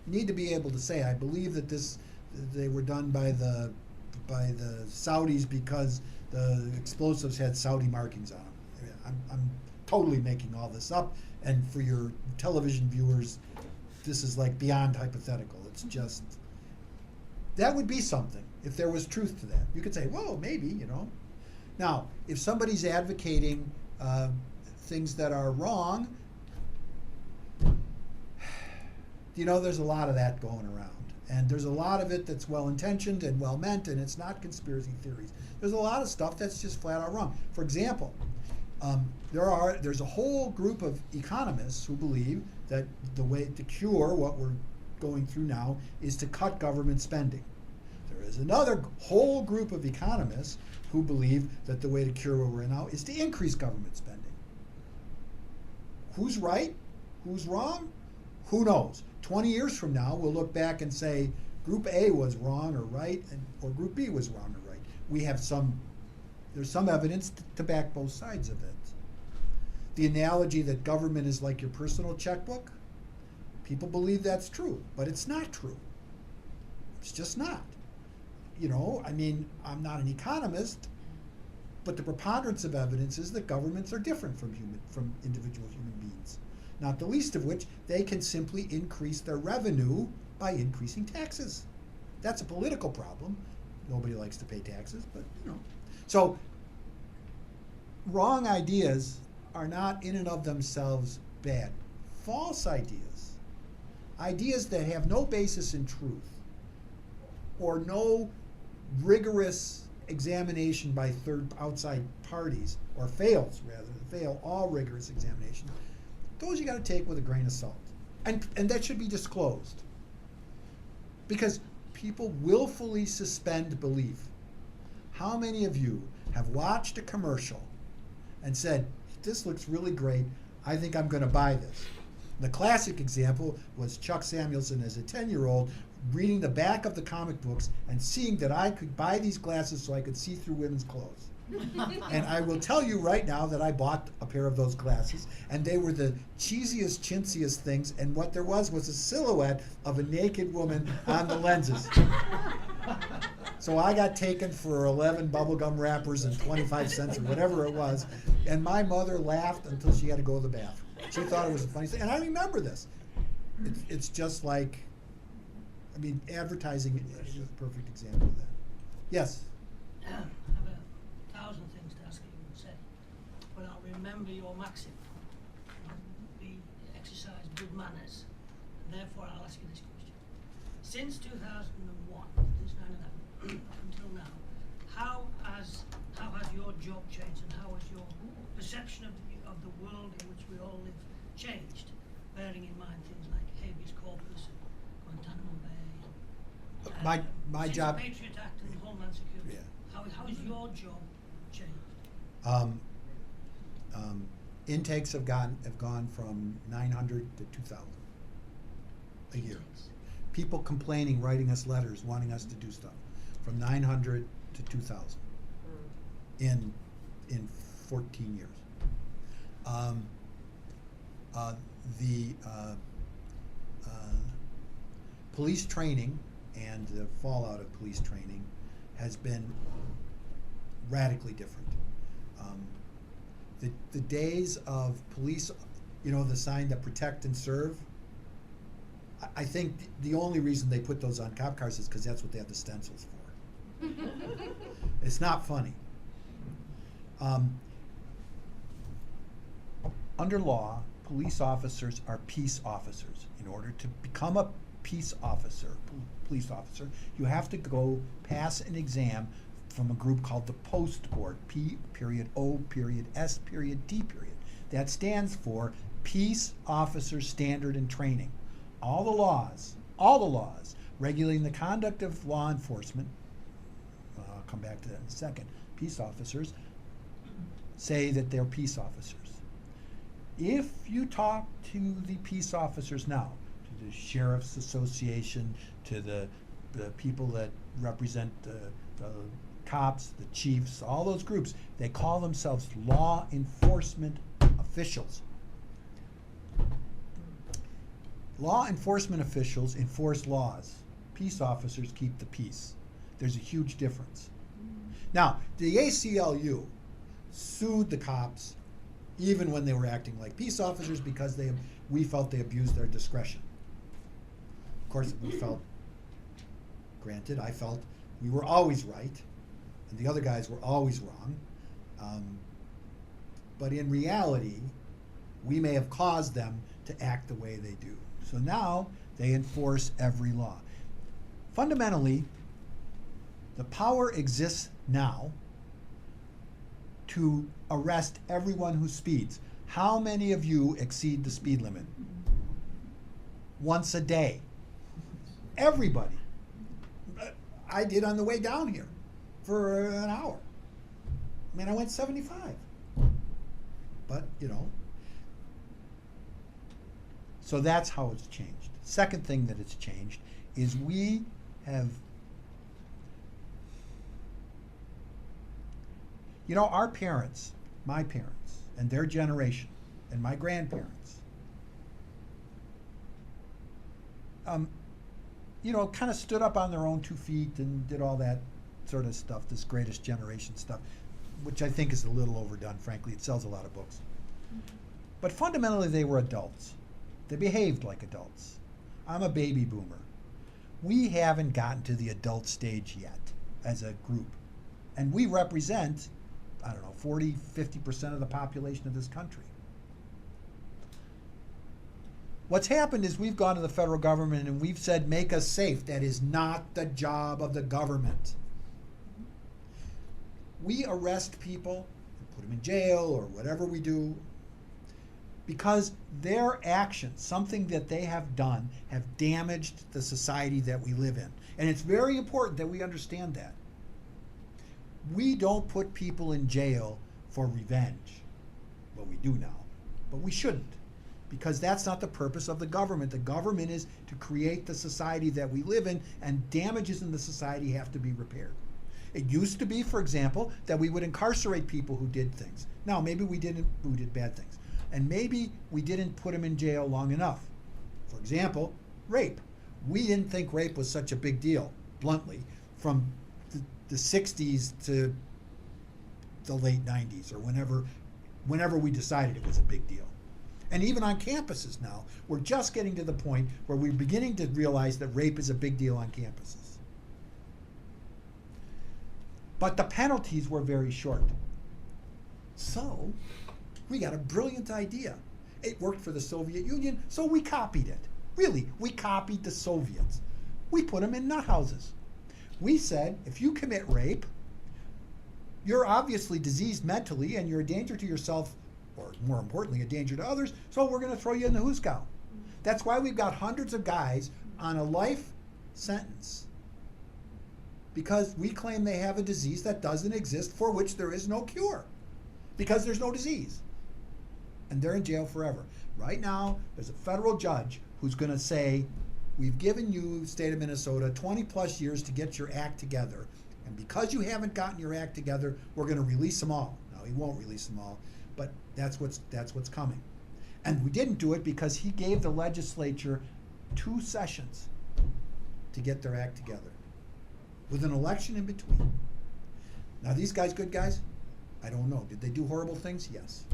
You need to be able to say, I believe that they were done by the Saudis because the explosives had Saudi markings on them. I'm totally making all this up, and for your television viewers, this is like beyond hypothetical. It's just, that would be something if there was truth to that. You could say, well, maybe, Now, if somebody's advocating things that are wrong, there's a lot of that going around. And there's a lot of it that's well-intentioned and well-meant, and it's not conspiracy theories. There's a lot of stuff that's just flat out wrong. For example, there's a whole group of economists who believe that the way to cure what we're going through now is to cut government spending. There is another whole group of economists who believe that the way to cure what we're in now is to increase government spending. Who's right? Who's wrong? Who knows? 20 years from now, we'll look back and say Group A was wrong or right, or Group B was wrong or right. There's some evidence to back both sides of it. The analogy that government is like your personal checkbook, people believe that's true, but it's not true. It's just not. I'm not an economist, but the preponderance of evidence is that governments are different from individual human beings. Not the least of which, they can simply increase their revenue by increasing taxes. That's a political problem. Nobody likes to pay taxes, but So, wrong ideas are not in and of themselves bad. False ideas that have no basis in truth, or no rigorous examination by outside parties, or fail all rigorous examination, those you got to take with a grain of salt. And that should be disclosed. Because people willfully suspend belief. How many of you have watched a commercial and said, this looks really great, I think I'm going to buy this? The classic example was Chuck Samuelson as a 10-year-old reading the back of the comic books and seeing that I could buy these glasses so I could see through women's clothes. And I will tell you right now that I bought a pair of those glasses, and they were the cheesiest, chintziest things, and what there was a silhouette of a naked woman on the lenses. So I got taken for 11 bubblegum wrappers and 25 cents or whatever it was, and my mother laughed until she had to go to the bathroom. She thought it was the funniest thing, and I remember this. It's just like, advertising is a perfect example of that. Yes? I have 1,000 things to ask you and say, but I'll remember your maxim. Exercise good manners, and therefore I'll ask you this question. Since 2001, since 9/11, up until now, how has your job changed, and how has your perception of the world in which we all live changed, bearing in mind things like habeas corpus, Guantanamo Bay, My since job. the Patriot Act and Homeland Security? Yeah. How has your job changed? Intakes have gone from 900 to 2,000 a year. People complaining, writing us letters, wanting us to do stuff, from 900 to 2,000 in 14 years. police training and the fallout of police training has been radically different. The days of police, you know, the sign that protect and serve, I think the only reason they put those on cop cars is because that's what they have the stencils for. It's not funny. Under law, police officers are peace officers. In order to become a peace officer, police officer, you have to go pass an exam from a group called the Post Board, P.O.S.D. That stands for Peace Officer Standard and Training. All the laws regulating the conduct of law enforcement, I'll come back to that in a second, peace officers, say that they're peace officers. If you talk to the peace officers now, to the Sheriff's Association, to the people that represent the cops, the chiefs, all those groups, they call themselves law enforcement officials. Law enforcement officials enforce laws. Peace officers keep the peace. There's a huge difference. Now, the ACLU sued the cops even when they were acting like peace officers because we felt they abused their discretion. Of course, I felt we were always right and the other guys were always wrong. But in reality, we may have caused them to act the way they do. So now they enforce every law. Fundamentally, the power exists now to arrest everyone who speeds. How many of you exceed the speed limit? Once a day. Everybody. I did on the way down here for an hour. I mean, I went 75. But, you know. So that's how it's changed. Second thing that it's changed is we have, you know, our parents, my parents, and their generation, and my grandparents, you know, kind of stood up on their own 2 feet and did all that sort of stuff, this greatest generation stuff, which I think is a little overdone, frankly. It sells a lot of books. But fundamentally, they were adults. They behaved like adults. I'm a baby boomer. We haven't gotten to the adult stage yet as a group. And we represent, I don't know, 40, 50% of the population of this country. What's happened is we've gone to the federal government and we've said, make us safe. That is not the job of the government. We arrest people, put them in jail or whatever we do, because their actions, something that they have done, have damaged the society that we live in. And it's very important that we understand that. We don't put people in jail for revenge. Well, we do now, but we shouldn't, because that's not the purpose of the government. The government is to create the society that we live in, and damages in the society have to be repaired. It used to be, for example, that we would incarcerate people who did things. Now, maybe who did bad things. And maybe we didn't put them in jail long enough. For example, rape. We didn't think rape was such a big deal, bluntly, from the 60s to the late 90s, or whenever we decided it was a big deal. And even on campuses now, we're just getting to the point where we're beginning to realize that rape is a big deal on campuses. But the penalties were very short. So, we got a brilliant idea. It worked for the Soviet Union, so we copied it. Really, we copied the Soviets. We put them in nut houses. We said, if you commit rape, you're obviously diseased mentally and you're a danger to yourself, or more importantly, a danger to others, so we're going to throw you in the hoosegow. That's why we've got hundreds of guys on a life sentence, because we claim they have a disease that doesn't exist, for which there is no cure, because there's no disease. And they're in jail forever. Right now, there's a federal judge who's going to say, we've given you, state of Minnesota, 20 plus years to get your act together. And because you haven't gotten your act together, we're going to release them all. Now, he won't release them all, but that's what's coming. And we didn't do it because he gave the legislature 2 sessions to get their act together, with an election in between. Now, these guys good guys? I don't know. Did they do horrible things? Yes.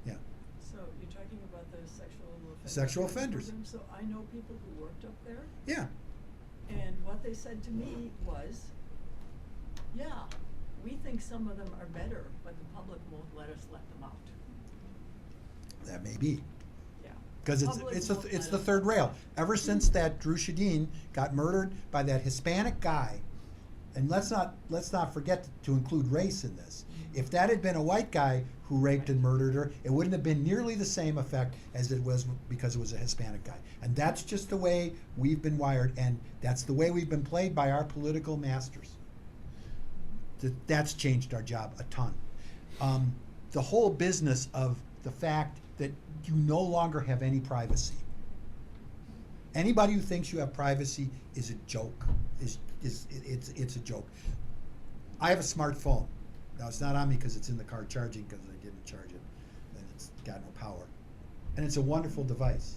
Yeah. So you're talking about the sexual offenders? Sexual offenders. program? So I know people who worked up there, Yeah. and what they said to me was, yeah, we think some of them are better, but the public won't let us let them out. That may be. Yeah. Because Public it's won't the let us third let rail. them out. Ever since that Drew Shadeen got murdered by that Hispanic guy, and let's not forget to include race in this. If that had been a white guy who raped and murdered her, it wouldn't have been nearly the same effect as it was because it was a Hispanic guy. And that's just the way we've been wired, and that's the way we've been played by our political masters. That's changed our job a ton. The whole business of the fact that you no longer have any privacy. Anybody who thinks you have privacy is a joke. It's a joke. I have a smartphone. Now it's not on me because it's in the car charging because I didn't charge it, and it's got no power. And it's a wonderful device.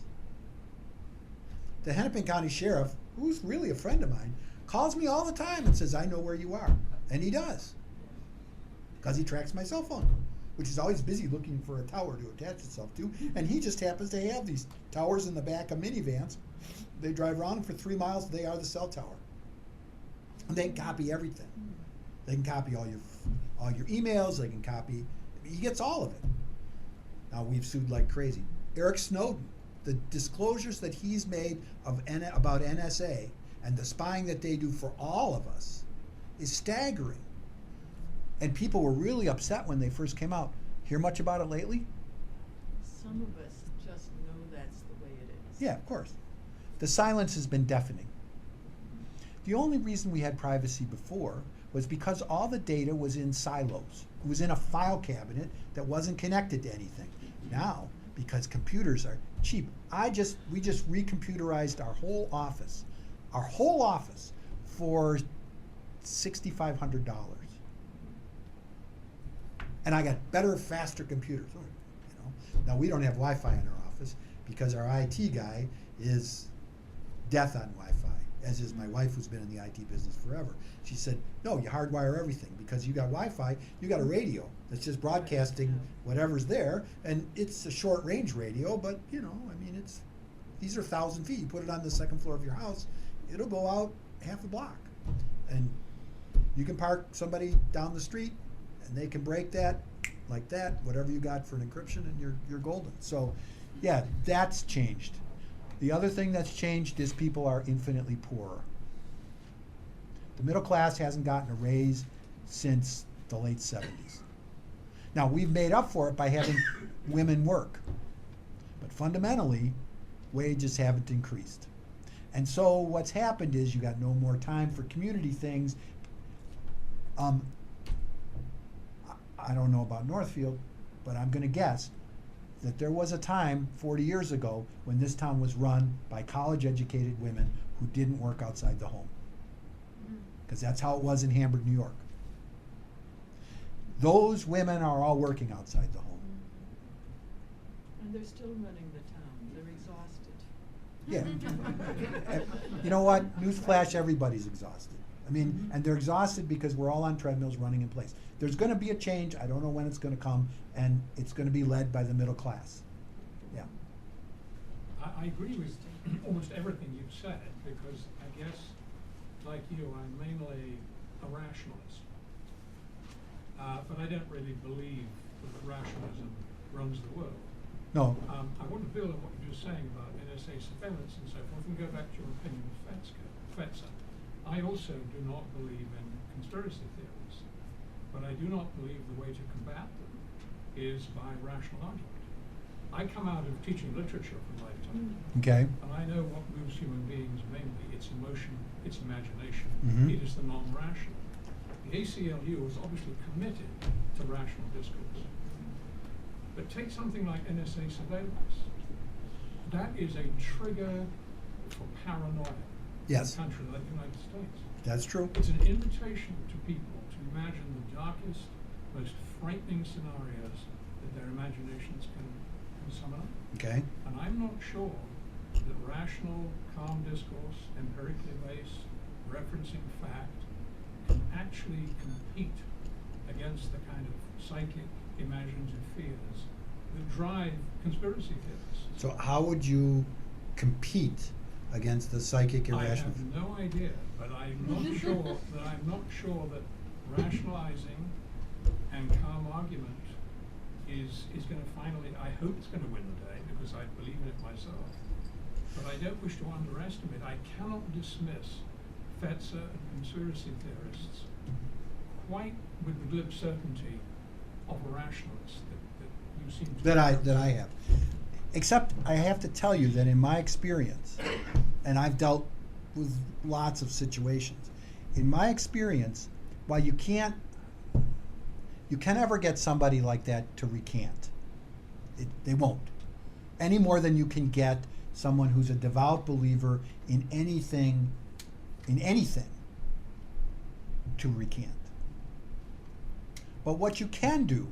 The Hennepin County Sheriff, who's really a friend of mine, calls me all the time and says, "I know where you are," and he does, because he tracks my cell phone, which is always busy looking for a tower to attach itself to, and he just happens to have these towers in the back of minivans. They drive around, and for 3 miles, they are the cell tower. And they can copy everything. They can copy all your emails. They can copy. He gets all of it. Now we've sued like crazy. Eric Snowden, the disclosures that he's made about NSA and the spying that they do for all of us is staggering. And people were really upset when they first came out. Hear much about it lately? Some of us just know that's the way it is. Yeah, of course. The silence has been deafening. The only reason we had privacy before was because all the data was in silos. It was in a file cabinet that wasn't connected to anything. Now, because computers are cheap, we just recomputerized our whole office for $6,500. And I got better, faster computers. You know? Now we don't have Wi-Fi in our office because our IT guy is death on Wi-Fi, as is my wife, who's been in the IT business forever. She said, "No, you hardwire everything because you got Wi-Fi. You got a radio that's just broadcasting whatever's there, and it's a short-range radio. But you know, I mean, these are 1,000 feet. You put it on the second floor of your house, it'll go out half a block, and you can park somebody down the street, and they can break that like that, whatever you got for an encryption, and you're golden." So, yeah, that's changed. The other thing that's changed is people are infinitely poorer. The middle class hasn't gotten a raise since the late 70s. Now, we've made up for it by having women work. But fundamentally, wages haven't increased. And so what's happened is you got no more time for community things. I don't know about Northfield, but I'm going to guess that there was a time 40 years ago when this town was run by college-educated women who didn't work outside the home. Because that's how it was in Hamburg, New York. Those women are all working outside the home. And they're still running the town. They're exhausted. Yeah. You know what? Newsflash, everybody's exhausted. I mean, and they're exhausted because we're all on treadmills running in place. There's going to be a change. I don't know when it's going to come, and it's going to be led by the middle class. Yeah. I agree with almost everything you've said because I guess, like you, I'm mainly a rationalist. But I don't really believe that rationalism runs the world. No. I want to build on what you were saying about NSA surveillance and so forth and go back to your opinion of Fetzer. I also do not believe in conspiracy theories, but I do not believe the way to combat them is by rational argument. I come out of teaching literature for a lifetime, Okay. and I know what moves human beings mainly. It's emotion, it's imagination, Mhm. it is the non-rational. The ACLU is obviously committed to rational discourse. But take something like NSA surveillance. That is a trigger for paranoia. Yes. In a country like the United States. That's true. It's an invitation to people to imagine the darkest, most frightening scenarios that their imaginations can summon up. Okay. And I'm not sure that rational, calm discourse, empirically based, referencing fact, can actually compete against the kind of psychic imaginative fears that drive conspiracy theorists. So how would you compete against the psychic I irrational? have no idea, but I'm not sure that rationalizing and calm argument is going to finally, I hope it's going to win the day because I believe in it myself. But I don't wish to underestimate, I cannot dismiss Fetzer and conspiracy theorists quite with the glib certainty of a rationalist that you seem to That I have. Except I have to tell you that in my experience, and I've dealt with lots of situations, in my experience, while you can never get somebody like that to recant. They won't. Any more than you can get someone who's a devout believer in anything to recant. But what you can do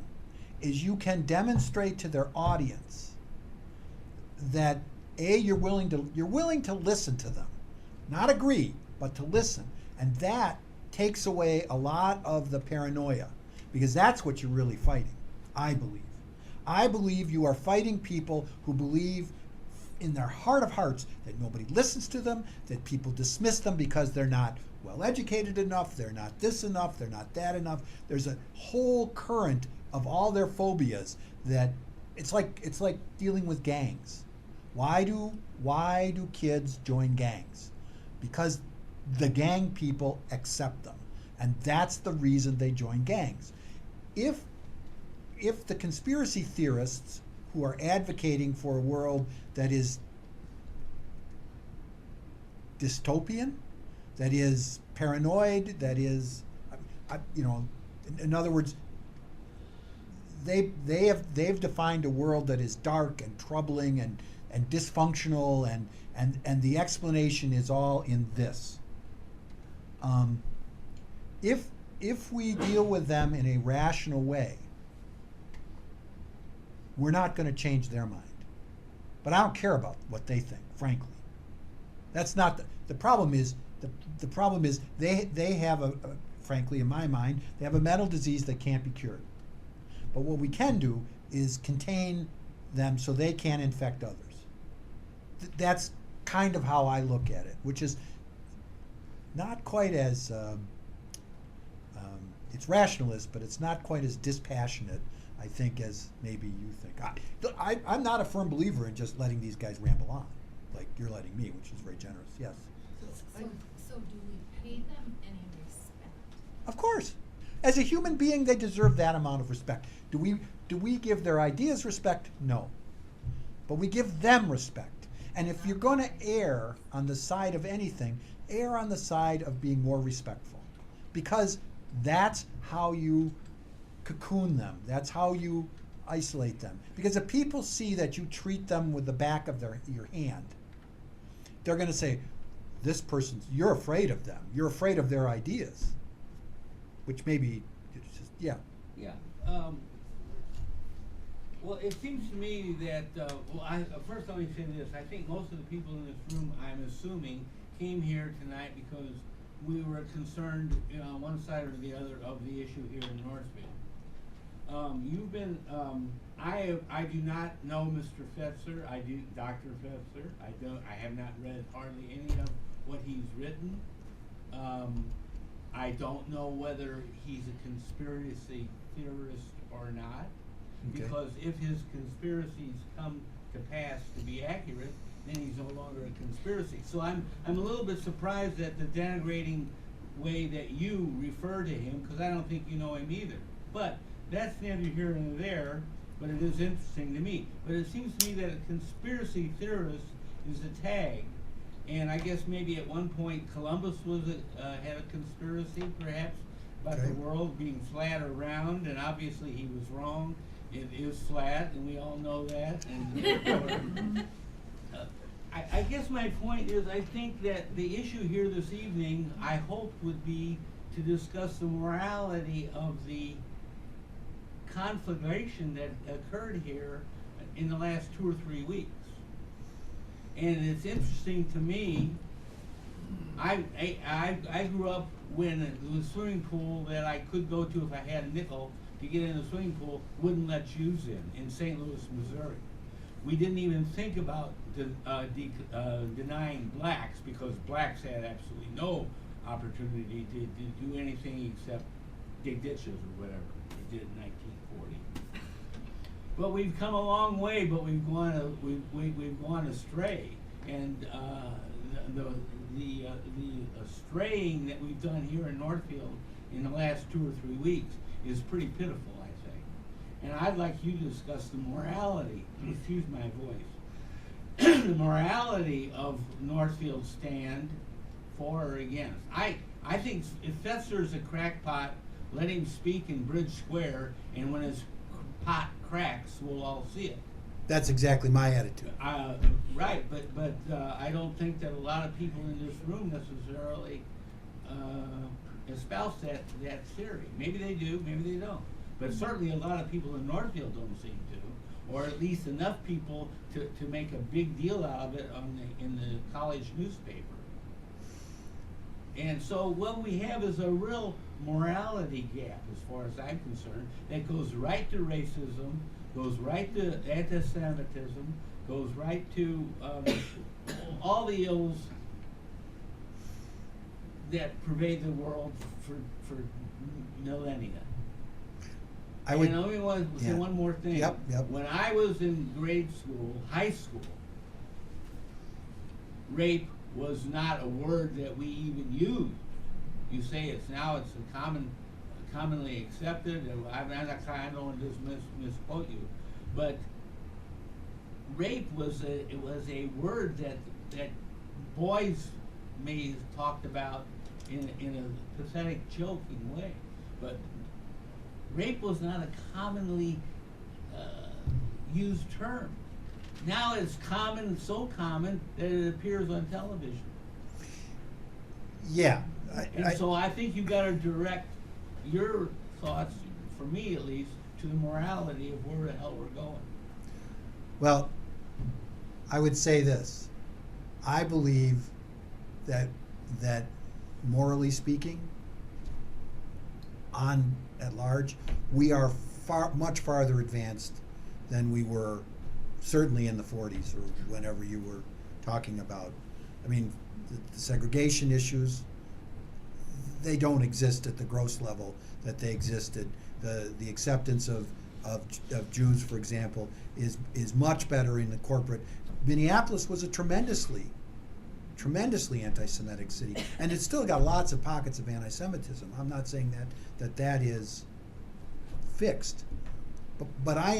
is you can demonstrate to their audience that you're willing to listen to them, not agree, but to listen, and that takes away a lot of the paranoia, because that's what you're really fighting. I believe you are fighting people who believe in their heart of hearts that nobody listens to them, that people dismiss them because they're not well educated enough, they're not this enough, they're not that enough. There's a whole current of all their phobias that it's like dealing with gangs. Why do kids join gangs? Because the gang people accept them, and that's the reason they join gangs. If the conspiracy theorists who are advocating for a world that is dystopian, that is paranoid, that is, in other words, they've defined a world that is dark and troubling and dysfunctional, and the explanation is all in this. If we deal with them in a rational way, we're not going to change their mind. But I don't care about what they think, frankly. That's not the problem. The problem is they have frankly, in my mind, they have a mental disease that can't be cured. But what we can do is contain them so they can't infect others. That's kind of how I look at it, which is not quite as it's rationalist, but it's not quite as dispassionate, I think, as maybe you think. I'm not a firm believer in just letting these guys ramble on, like you're letting me, which is very generous. Yes. So do we pay them any respect? Of course. As a human being, they deserve that amount of respect. Do we give their ideas respect? No. But we give them respect. And if you're going to err on the side of anything, err on the side of being more respectful. Because that's how you cocoon them. That's how you isolate them. Because if people see that you treat them with the back of your hand, they're going to say, this person, you're afraid of them. You're afraid of their ideas. Which maybe, it's just, yeah. Yeah. Well, it seems to me that, first let me say this. I think most of the people in this room, I'm assuming, came here tonight because we were concerned, on one side or the other of the issue here in Northfield. You've been, I do not know Mr. Fetzer. I do, Dr. Fetzer. I have not read hardly any of what he's written. I don't know whether he's a conspiracy theorist or not, Okay. because if his conspiracies come to pass to be accurate, then he's no longer a conspiracy. So I'm a little bit surprised at the denigrating way that you refer to him, because I don't think you know him either. But that's neither here nor there, but it is interesting to me. But it seems to me that a conspiracy theorist is a tag. And I guess maybe at one point Columbus had a conspiracy, perhaps, about Okay. the world being flat or round, and obviously he was wrong. It is flat, and we all know that. And I guess my point is, I think that the issue here this evening, I hope, would be to discuss the morality of the conflagration that occurred here in the last 2 or 3 weeks. And it's interesting to me, I grew up when the swimming pool that I could go to if I had a nickel to get in the swimming pool wouldn't let Jews in St. Louis, Missouri. We didn't even think about denying blacks, because blacks had absolutely no opportunity to do anything except dig ditches or whatever they did in 1940. But we've come a long way, but we've gone astray, and the straying that we've done here in Northfield in the last 2 or 3 weeks is pretty pitiful, I think. And I'd like you to discuss the morality, excuse my voice, the morality of Northfield's stand for or against. I think if Fetzer's a crackpot, let him speak in Bridge Square, and when his pot cracks, we'll all see it. That's exactly my attitude. Right, but I don't think that a lot of people in this room necessarily espouse that theory. Maybe they do, maybe they don't. But certainly a lot of people in Northfield don't seem to, or at least enough people to make a big deal out of it in the college newspaper. And so what we have is a real morality gap, as far as I'm concerned, that goes right to racism, goes right to anti-Semitism, goes right to all the ills that pervade the world for millennia. I would. And let me say one more thing. Yep. When I was in grade school, high school, rape was not a word that we even used. You say it's now, it's commonly accepted, and I don't want to just misquote you, but rape was a word that boys may have talked about in a pathetic, joking way, but rape was not a commonly used term. Now it's common, so common that it appears on television. Yeah. So I think you got to direct your thoughts, for me at least, to the morality of where the hell we're going. Well, I would say this. I believe that morally speaking, at large, we are much farther advanced than we were certainly in the 40s or whenever you were talking about. I mean, the segregation issues, they don't exist at the gross level that they existed. The acceptance of Jews, for example, is much better in the corporate. Minneapolis was a tremendously anti-Semitic city, and it's still got lots of pockets of anti-Semitism. I'm not saying that is fixed, but I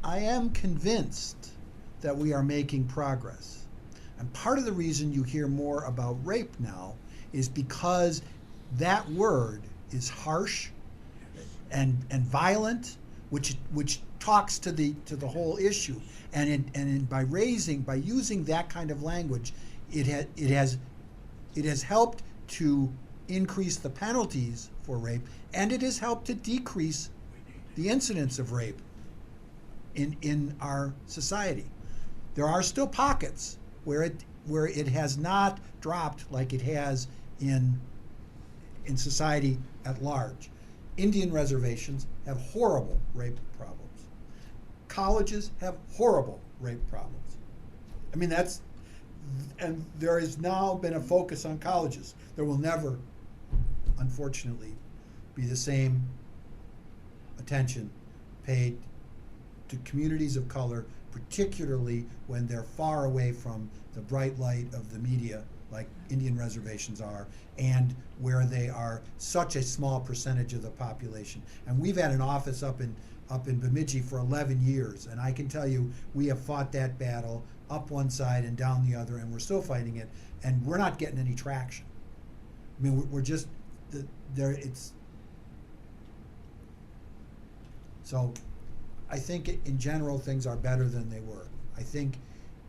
am convinced that we are making progress. And part of the reason you hear more about rape now is because that word is harsh and violent, which talks to the whole issue. And by using that kind of language, it has helped to increase the penalties for rape, and it has helped to decrease the incidence of rape in our society. There are still pockets where it has not dropped like it has in society at large. Indian reservations have horrible rape problems. Colleges have horrible rape problems. I mean, and there has now been a focus on colleges. There will never, unfortunately, be the same attention paid to communities of color, particularly when they're far away from the bright light of the media, like Indian reservations are, and where they are such a small percentage of the population. And we've had an office up in Bemidji for 11 years, and I can tell you we have fought that battle up one side and down the other, and we're still fighting it, and we're not getting any traction. I mean, we're just there. So I think in general things are better than they were. I think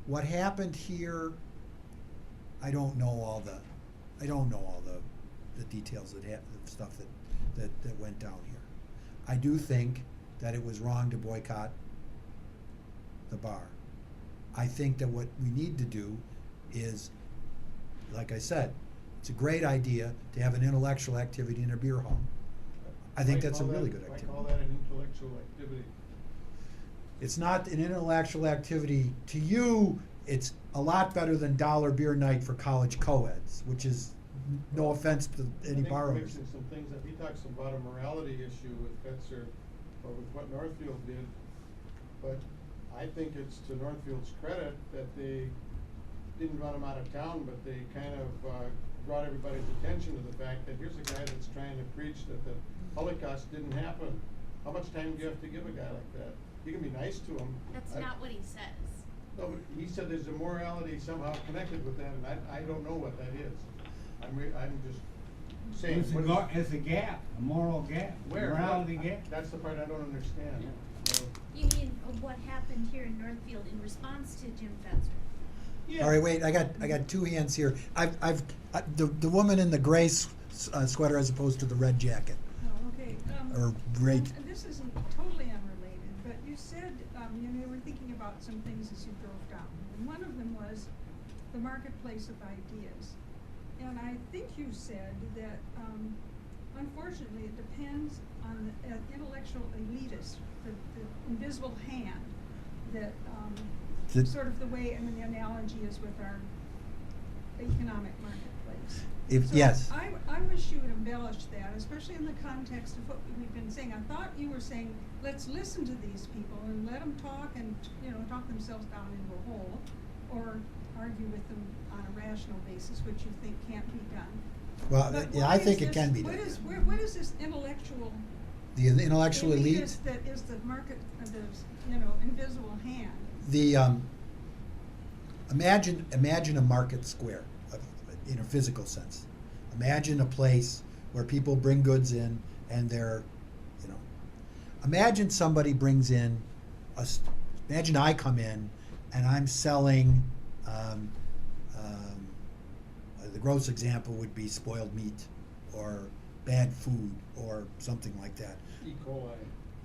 what happened here, I don't know all the details of the stuff that went down here. I do think that it was wrong to boycott the bar. I think that what we need to do is, like I said, it's a great idea to have an intellectual activity in a beer hall. I think that's a really good I activity. call that an intellectual activity. It's not an intellectual activity to you. It's a lot better than dollar beer night for college co-eds, which is no offense to any bar I owners. think mixing some things up. He talks about a morality issue with Fetzer, or with what Northfield did, but I think it's to Northfield's credit that they didn't run him out of town, but they kind of brought everybody's attention to the fact that here's a guy that's trying to preach that the Holocaust didn't happen. How much time do you have to give a guy like that? You can be nice to him. That's not what he says. No, but he said there's a morality somehow connected with that, and I don't know what that is. I'm just saying. It's it's a gap, a moral gap, Where? morality What? gap. That's the part I don't understand. You mean what happened here in Northfield in response to Jim Fetzer? Yeah. All right, wait. I got two hands here. The woman in the gray sweater as opposed to the red jacket Oh, okay. or gray. And this isn't totally unrelated, but you said, you were thinking about some things as you drove down. And one of them was the marketplace of ideas. And I think you said that, unfortunately, it depends on the intellectual elitist, the invisible hand that, sort of the way, the analogy is with our economic marketplace. Yes. I wish you would embellish that, especially in the context of what we've been saying. I thought you were saying, let's listen to these people and let them talk and, talk themselves down into a hole, or argue with them on a rational basis, which you think can't be done. Well, But yeah, why I is think it this- can be what done. What is this intellectual The intellectual elite. elitist that is the market, the, invisible hand? The imagine a market square in a physical sense. Imagine a place where people bring goods in and they're, imagine somebody brings in imagine I come in and I'm selling, the gross example would be spoiled meat or bad food or something like that. E. coli.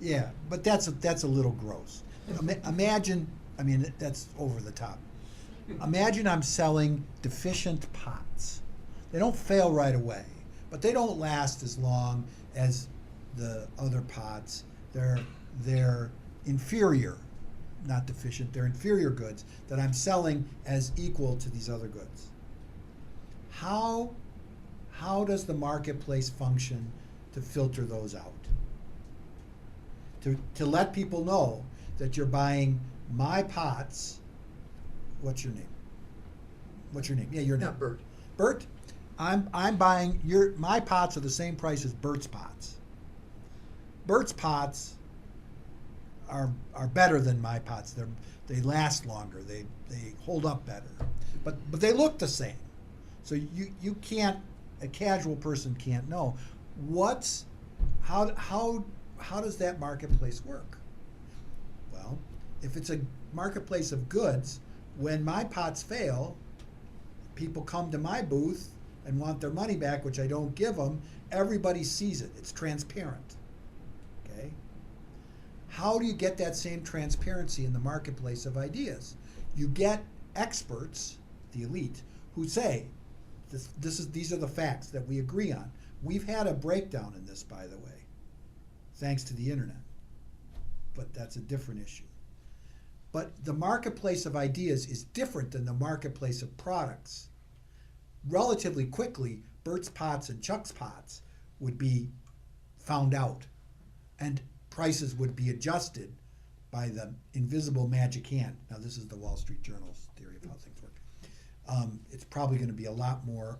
Yeah, but that's a little gross. Imagine, that's over the top. Imagine I'm selling deficient pots. They don't fail right away, but they don't last as long as the other pots. They're inferior, not deficient. They're inferior goods that I'm selling as equal to these other goods. How does the marketplace function to filter those out? To let people know that you're buying my pots. What's your name? What's your name? Yeah, your name. Bert. Bert, I'm buying my pots are the same price as Bert's pots. Bert's pots are better than my pots. They last longer. They hold up better. But they look the same. So you can't, a casual person can't know how does that marketplace work? Well, if it's a marketplace of goods, when my pots fail, people come to my booth and want their money back, which I don't give them. Everybody sees it. It's transparent. Okay? How do you get that same transparency in the marketplace of ideas? You get experts, the elite, who say, these are the facts that we agree on. We've had a breakdown in this, by the way, thanks to the internet. But that's a different issue. But the marketplace of ideas is different than the marketplace of products. Relatively quickly, Bert's pots and Chuck's pots would be found out, and prices would be adjusted by the invisible magic hand. Now, this is the Wall Street Journal's theory of how things work. It's probably going to be a lot more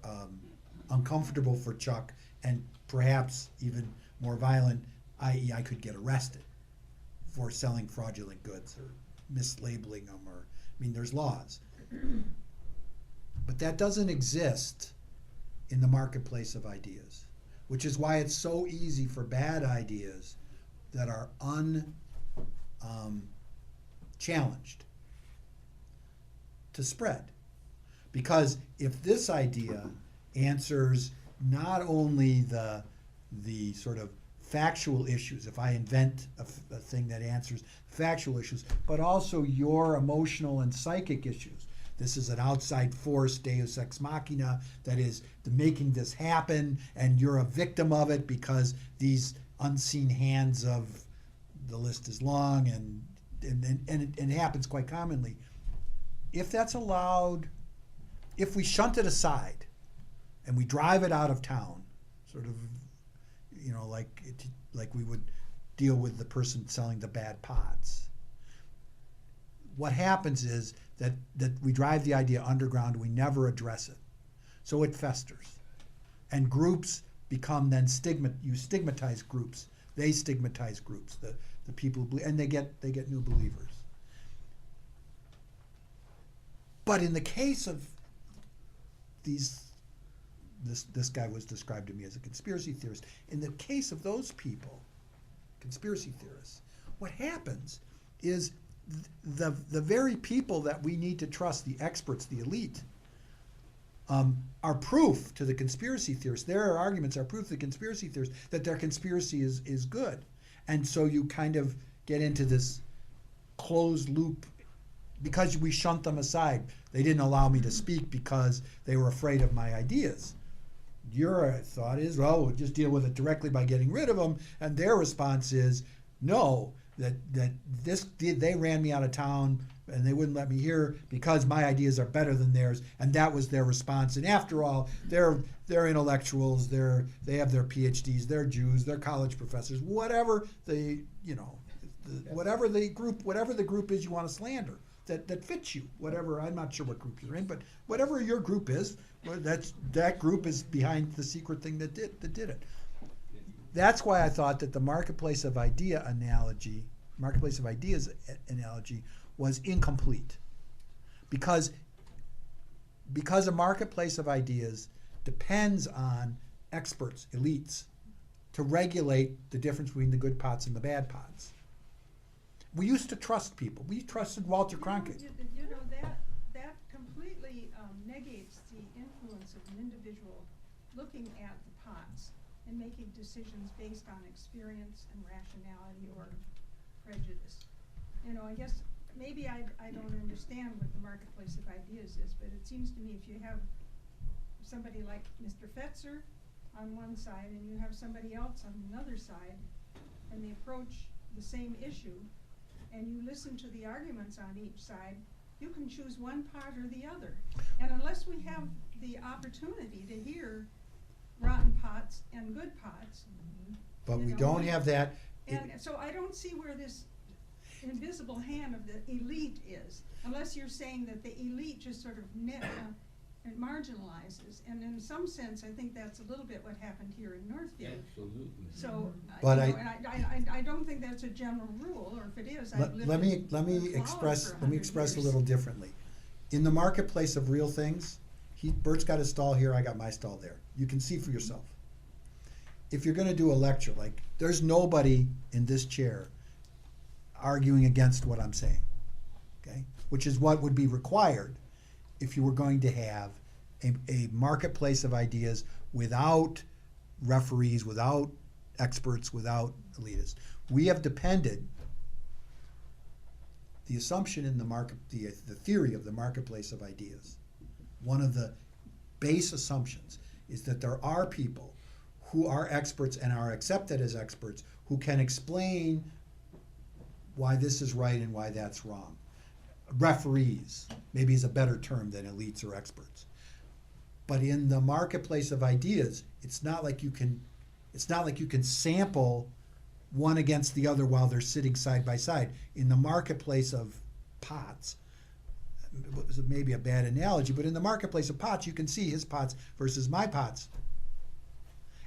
uncomfortable for Chuck, and perhaps even more violent, i.e. I could get arrested for selling fraudulent goods or mislabeling them, or there's laws. But that doesn't exist in the marketplace of ideas, which is why it's so easy for bad ideas that are unchallenged to spread. Because if this idea answers not only the sort of factual issues, if I invent a thing that answers factual issues, but also your emotional and psychic issues. This is an outside force, deus ex machina, that is making this happen, and you're a victim of it because these unseen hands of, the list is long, and it happens quite commonly. If that's allowed, if we shunt it aside and we drive it out of town, sort of, like we would deal with the person selling the bad pots, what happens is that we drive the idea underground, we never address it. So it festers. And groups become then you stigmatize groups. They stigmatize groups, the people who believe, and they get new believers. But in the case of this guy was described to me as a conspiracy theorist. In the case of those people, conspiracy theorists, what happens is the very people that we need to trust, the experts, the elite, are proof to the conspiracy theorists. Their arguments are proof to the conspiracy theorists that their conspiracy is good. And so you kind of get into this closed loop because we shunt them aside. They didn't allow me to speak because they were afraid of my ideas. Your thought is, well, we'll just deal with it directly by getting rid of them. And their response is, no, they ran me out of town and they wouldn't let me hear because my ideas are better than theirs. And that was their response. And after all, they're intellectuals, they have their PhDs, they're Jews, they're college professors, whatever whatever the group is you want to slander that fits you, whatever. I'm not sure what group you're in, but whatever your group is, that group is behind the secret thing that did it. That's why I thought that the marketplace of ideas analogy was incomplete, because a marketplace of ideas depends on experts, elites, to regulate the difference between the good pots and the bad pots. We used to trust people. We trusted Walter Cronkite. That completely negates the influence of an individual looking at the pots and making decisions based on experience and rationality or prejudice. I guess maybe I don't understand what the marketplace of ideas is, but it seems to me if you have somebody like Mr. Fetzer on one side and you have somebody else on another side, and they approach the same issue, and you listen to the arguments on each side, you can choose one pot or the other. And unless we have the opportunity to hear rotten pots and good pots, But we don't have that. And so I don't see where this invisible hand of the elite is, unless you're saying that the elite just sort of it marginalizes. And in some sense, I think that's a little bit what happened here in Northfield. Absolutely. So, But I don't think that's a general rule, or if it is, I've lived Let me in express flowers for 100 a years. little differently. In the marketplace of real things, Bert's got his stall here, I got my stall there. You can see for yourself. If you're going to do a lecture, like, there's nobody in this chair arguing against what I'm saying, okay? Which is what would be required if you were going to have a marketplace of ideas without referees, without experts, without elitists. We have depended, the assumption in the market, the theory of the marketplace of ideas, one of the base assumptions is that there are people who are experts and are accepted as experts who can explain why this is right and why that's wrong. Referees maybe is a better term than elites or experts. But in the marketplace of ideas, it's not like you can sample one against the other while they're sitting side by side. In the marketplace of pots, it may be a bad analogy, but in the marketplace of pots, you can see his pots versus my pots.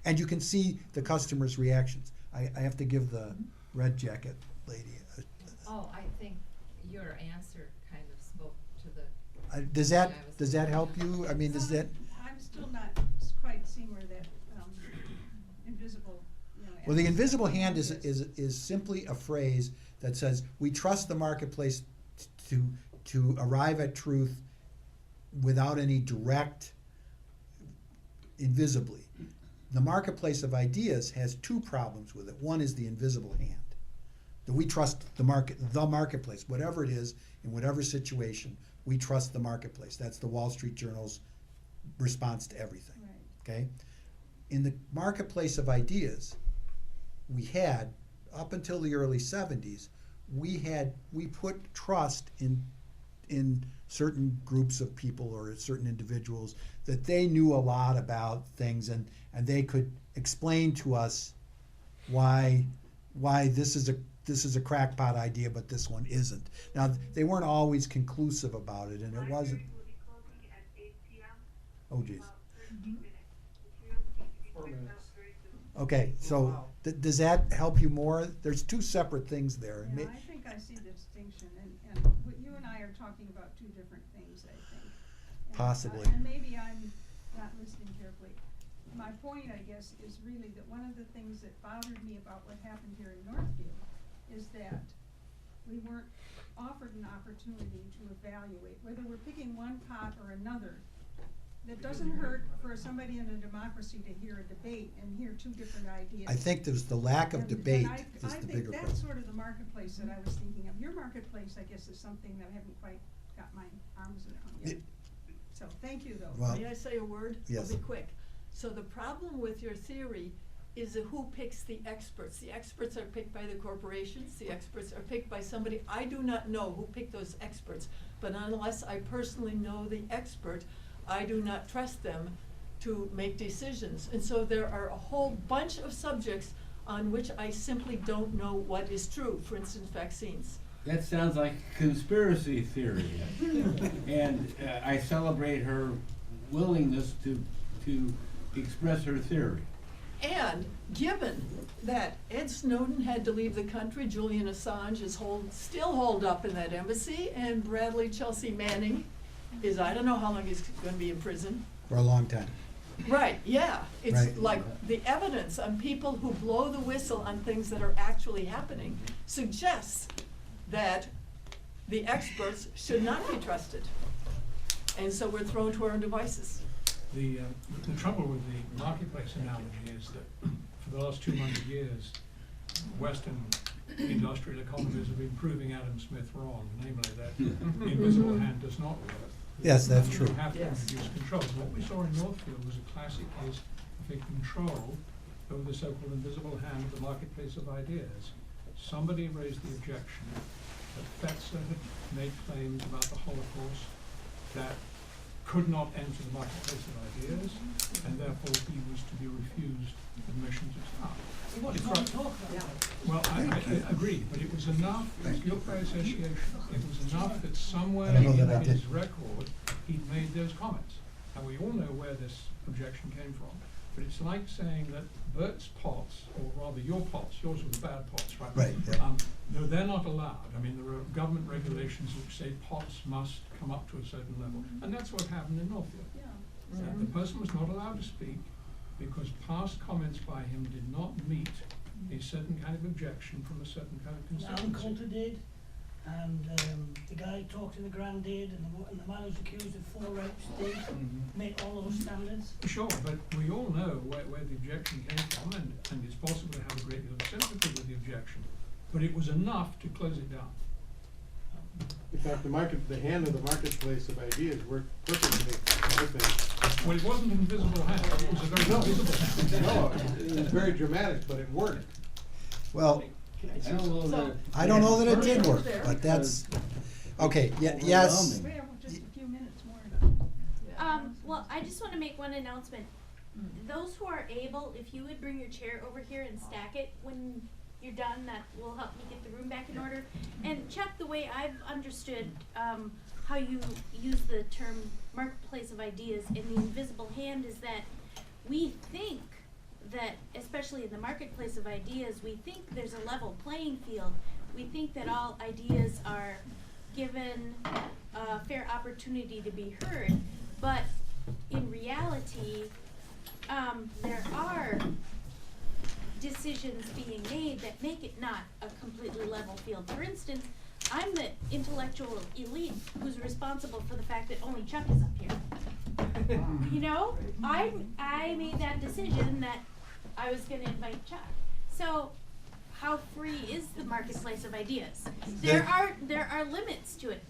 And you can see the customer's reactions. I have to give the red jacket lady Oh, I think your answer kind of spoke to the. does that help you? I mean, does that? I'm still not quite seeing where that invisible. Well, the invisible hand is simply a phrase that says we trust the marketplace to arrive at truth without any direct, invisibly. The marketplace of ideas has two problems with it. One is the invisible hand. That we trust the marketplace, whatever it is, in whatever situation, we trust the marketplace. That's the Wall Street Journal's response to everything. Right. Okay? In the marketplace of ideas, we had, up until the early 70s, we put trust in certain groups of people or certain individuals that they knew a lot about things and they could explain to us why this is a crackpot idea but this one isn't. Now they weren't always conclusive about it, and it wasn't. Oh geez. 4 minutes. Okay, so does that help you more? There's two separate things there. Yeah, I think I see the distinction, and what you and I are talking about two different things, I think. And, Possibly. And maybe I'm not listening carefully. My point, I guess, is really that one of the things that bothered me about what happened here in Northfield is that we weren't offered an opportunity to evaluate, whether we're picking one pot or another. It doesn't hurt for somebody in a democracy to hear a debate and hear two different ideas. I think there's the lack of And debate I is the think bigger that's problem. sort of the marketplace that I was thinking of. Your marketplace, I guess, is something that I haven't quite got my arms around yet. So, thank you, though. Well, May I say a word? Yes. I'll be quick. So the problem with your theory is who picks the experts. The experts are picked by the corporations, the experts are picked by somebody. I do not know who picked those experts, but unless I personally know the expert, I do not trust them to make decisions. And so there are a whole bunch of subjects on which I simply don't know what is true, for instance, vaccines. That sounds like conspiracy theory. And I celebrate her willingness to express her theory. And given that Ed Snowden had to leave the country, Julian Assange is still holed up in that embassy, and Bradley Chelsea Manning is, I don't know how long he's gonna be in prison. For a long time. Right, yeah. It's Right. like the evidence on people who blow the whistle on things that are actually happening suggests that the experts should not be trusted. And so we're thrown to our own devices. The trouble with the marketplace analogy is that for the last 200 years, Western industrial economies have been proving Adam Smith wrong, namely that the invisible hand does not work. Yes, that's true. You have to Yes. introduce controls. What we saw in Northfield was a classic case of a control over the so-called invisible hand of the marketplace of ideas. Somebody raised the objection that Fetzer had made claims about the Holocaust that could not enter the marketplace of ideas, and therefore he was to be refused admission to start. What It's can't right. talk about that? Well, I agree, but it was enough, guilt by association, it was enough that somewhere I don't know in that I his did. record, he'd made those comments. And we all know where this objection came from. But it's like saying that Bert's pots, or rather your pots, yours were the bad pots, right? Right, yeah. No, they're not allowed. I mean, there are government regulations which say pots must come up to a certain level. And that's what happened in Northfield. Yeah. The person was not allowed to speak because past comments by him did not meet a certain kind of objection from a certain kind of Alan constituency. Coulter did, and the guy who talked in the Grand did, and the man who's accused of 4 rapes did, met all those standards. Sure, but we all know where the objection came from, and it's possible to have a great deal of sympathy with the objection. But it was enough to close it down. In fact, the hand of the marketplace of ideas worked perfectly, I think. Well, it wasn't an invisible hand, it was a very visible hand. No, it was very dramatic, but it worked. Well, I don't know So- that. I don't know that it did work, There. but that's, okay, yes. Overwhelming. We have just a few minutes more to. Well, I just wanna make one announcement. Those who are able, if you would bring your chair over here and stack it when you're done, that will help me get the room back in order. And Chuck, the way I've understood, how you use the term marketplace of ideas and the invisible hand is that we think that, especially in the marketplace of ideas, we think there's a level playing field. We think that all ideas are given a fair opportunity to be heard, but in reality, there are decisions being made that make it not a completely level field. For instance, I'm the intellectual elite who's responsible for the fact that only Chuck is up here. You know, I made that decision that I was gonna invite Chuck. So, how free is the marketplace of ideas? There are limits to it.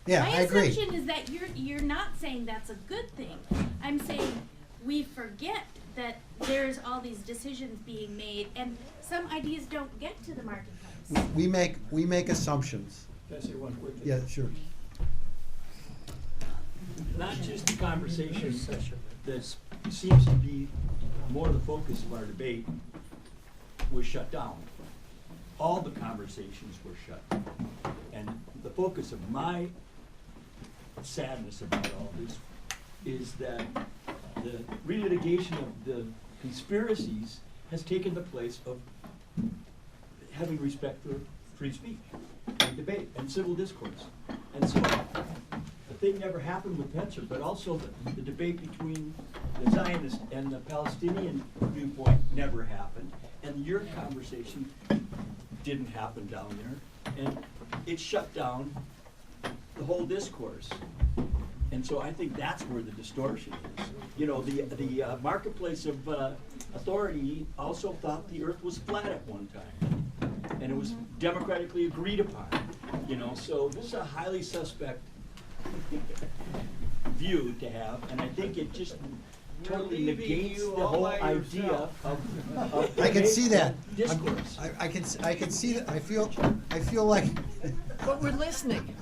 Yeah, my I agree. assumption is that you're not saying that's a good thing. I'm saying we forget that there's all these decisions being made, and some ideas don't get to the marketplace. We make assumptions. Can I say one quick thing? Yeah, sure. Not just the conversation that seems to be more the focus of our debate was shut down. All the conversations were shut down. And the focus of my sadness about all this is that the relitigation of the conspiracies has taken the place of having respect for free speech and debate and civil discourse. And so the thing never happened with Pencer, but also the debate between the Zionist and the Palestinian viewpoint never happened. And your conversation didn't happen down there. And it shut down the whole discourse. And so I think that's where the distortion is. You know, the marketplace of authority also thought the earth was flat at one time. And it was democratically agreed upon. You know, so this is a highly suspect view to have, and I think it just totally leaving negates you the all whole by idea yourself. of I can see that. discourse. I can see that. I feel like. But we're listening.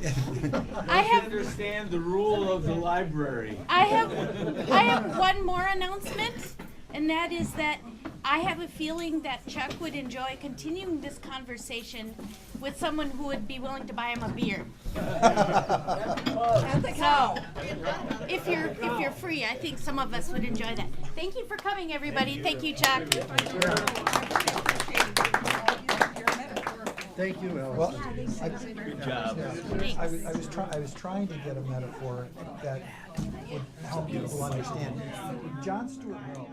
I have Understand the rule of the library. I have one more announcement, and that is that I have a feeling that Chuck would enjoy continuing this conversation with someone who would be willing to buy him a beer. So, if you're free, I think some of us would enjoy that. Thank you for coming, everybody. Thank you, Chuck. Thank you, Alice. Good job. I was trying to get a metaphor that would help people understand. John Stuart Mill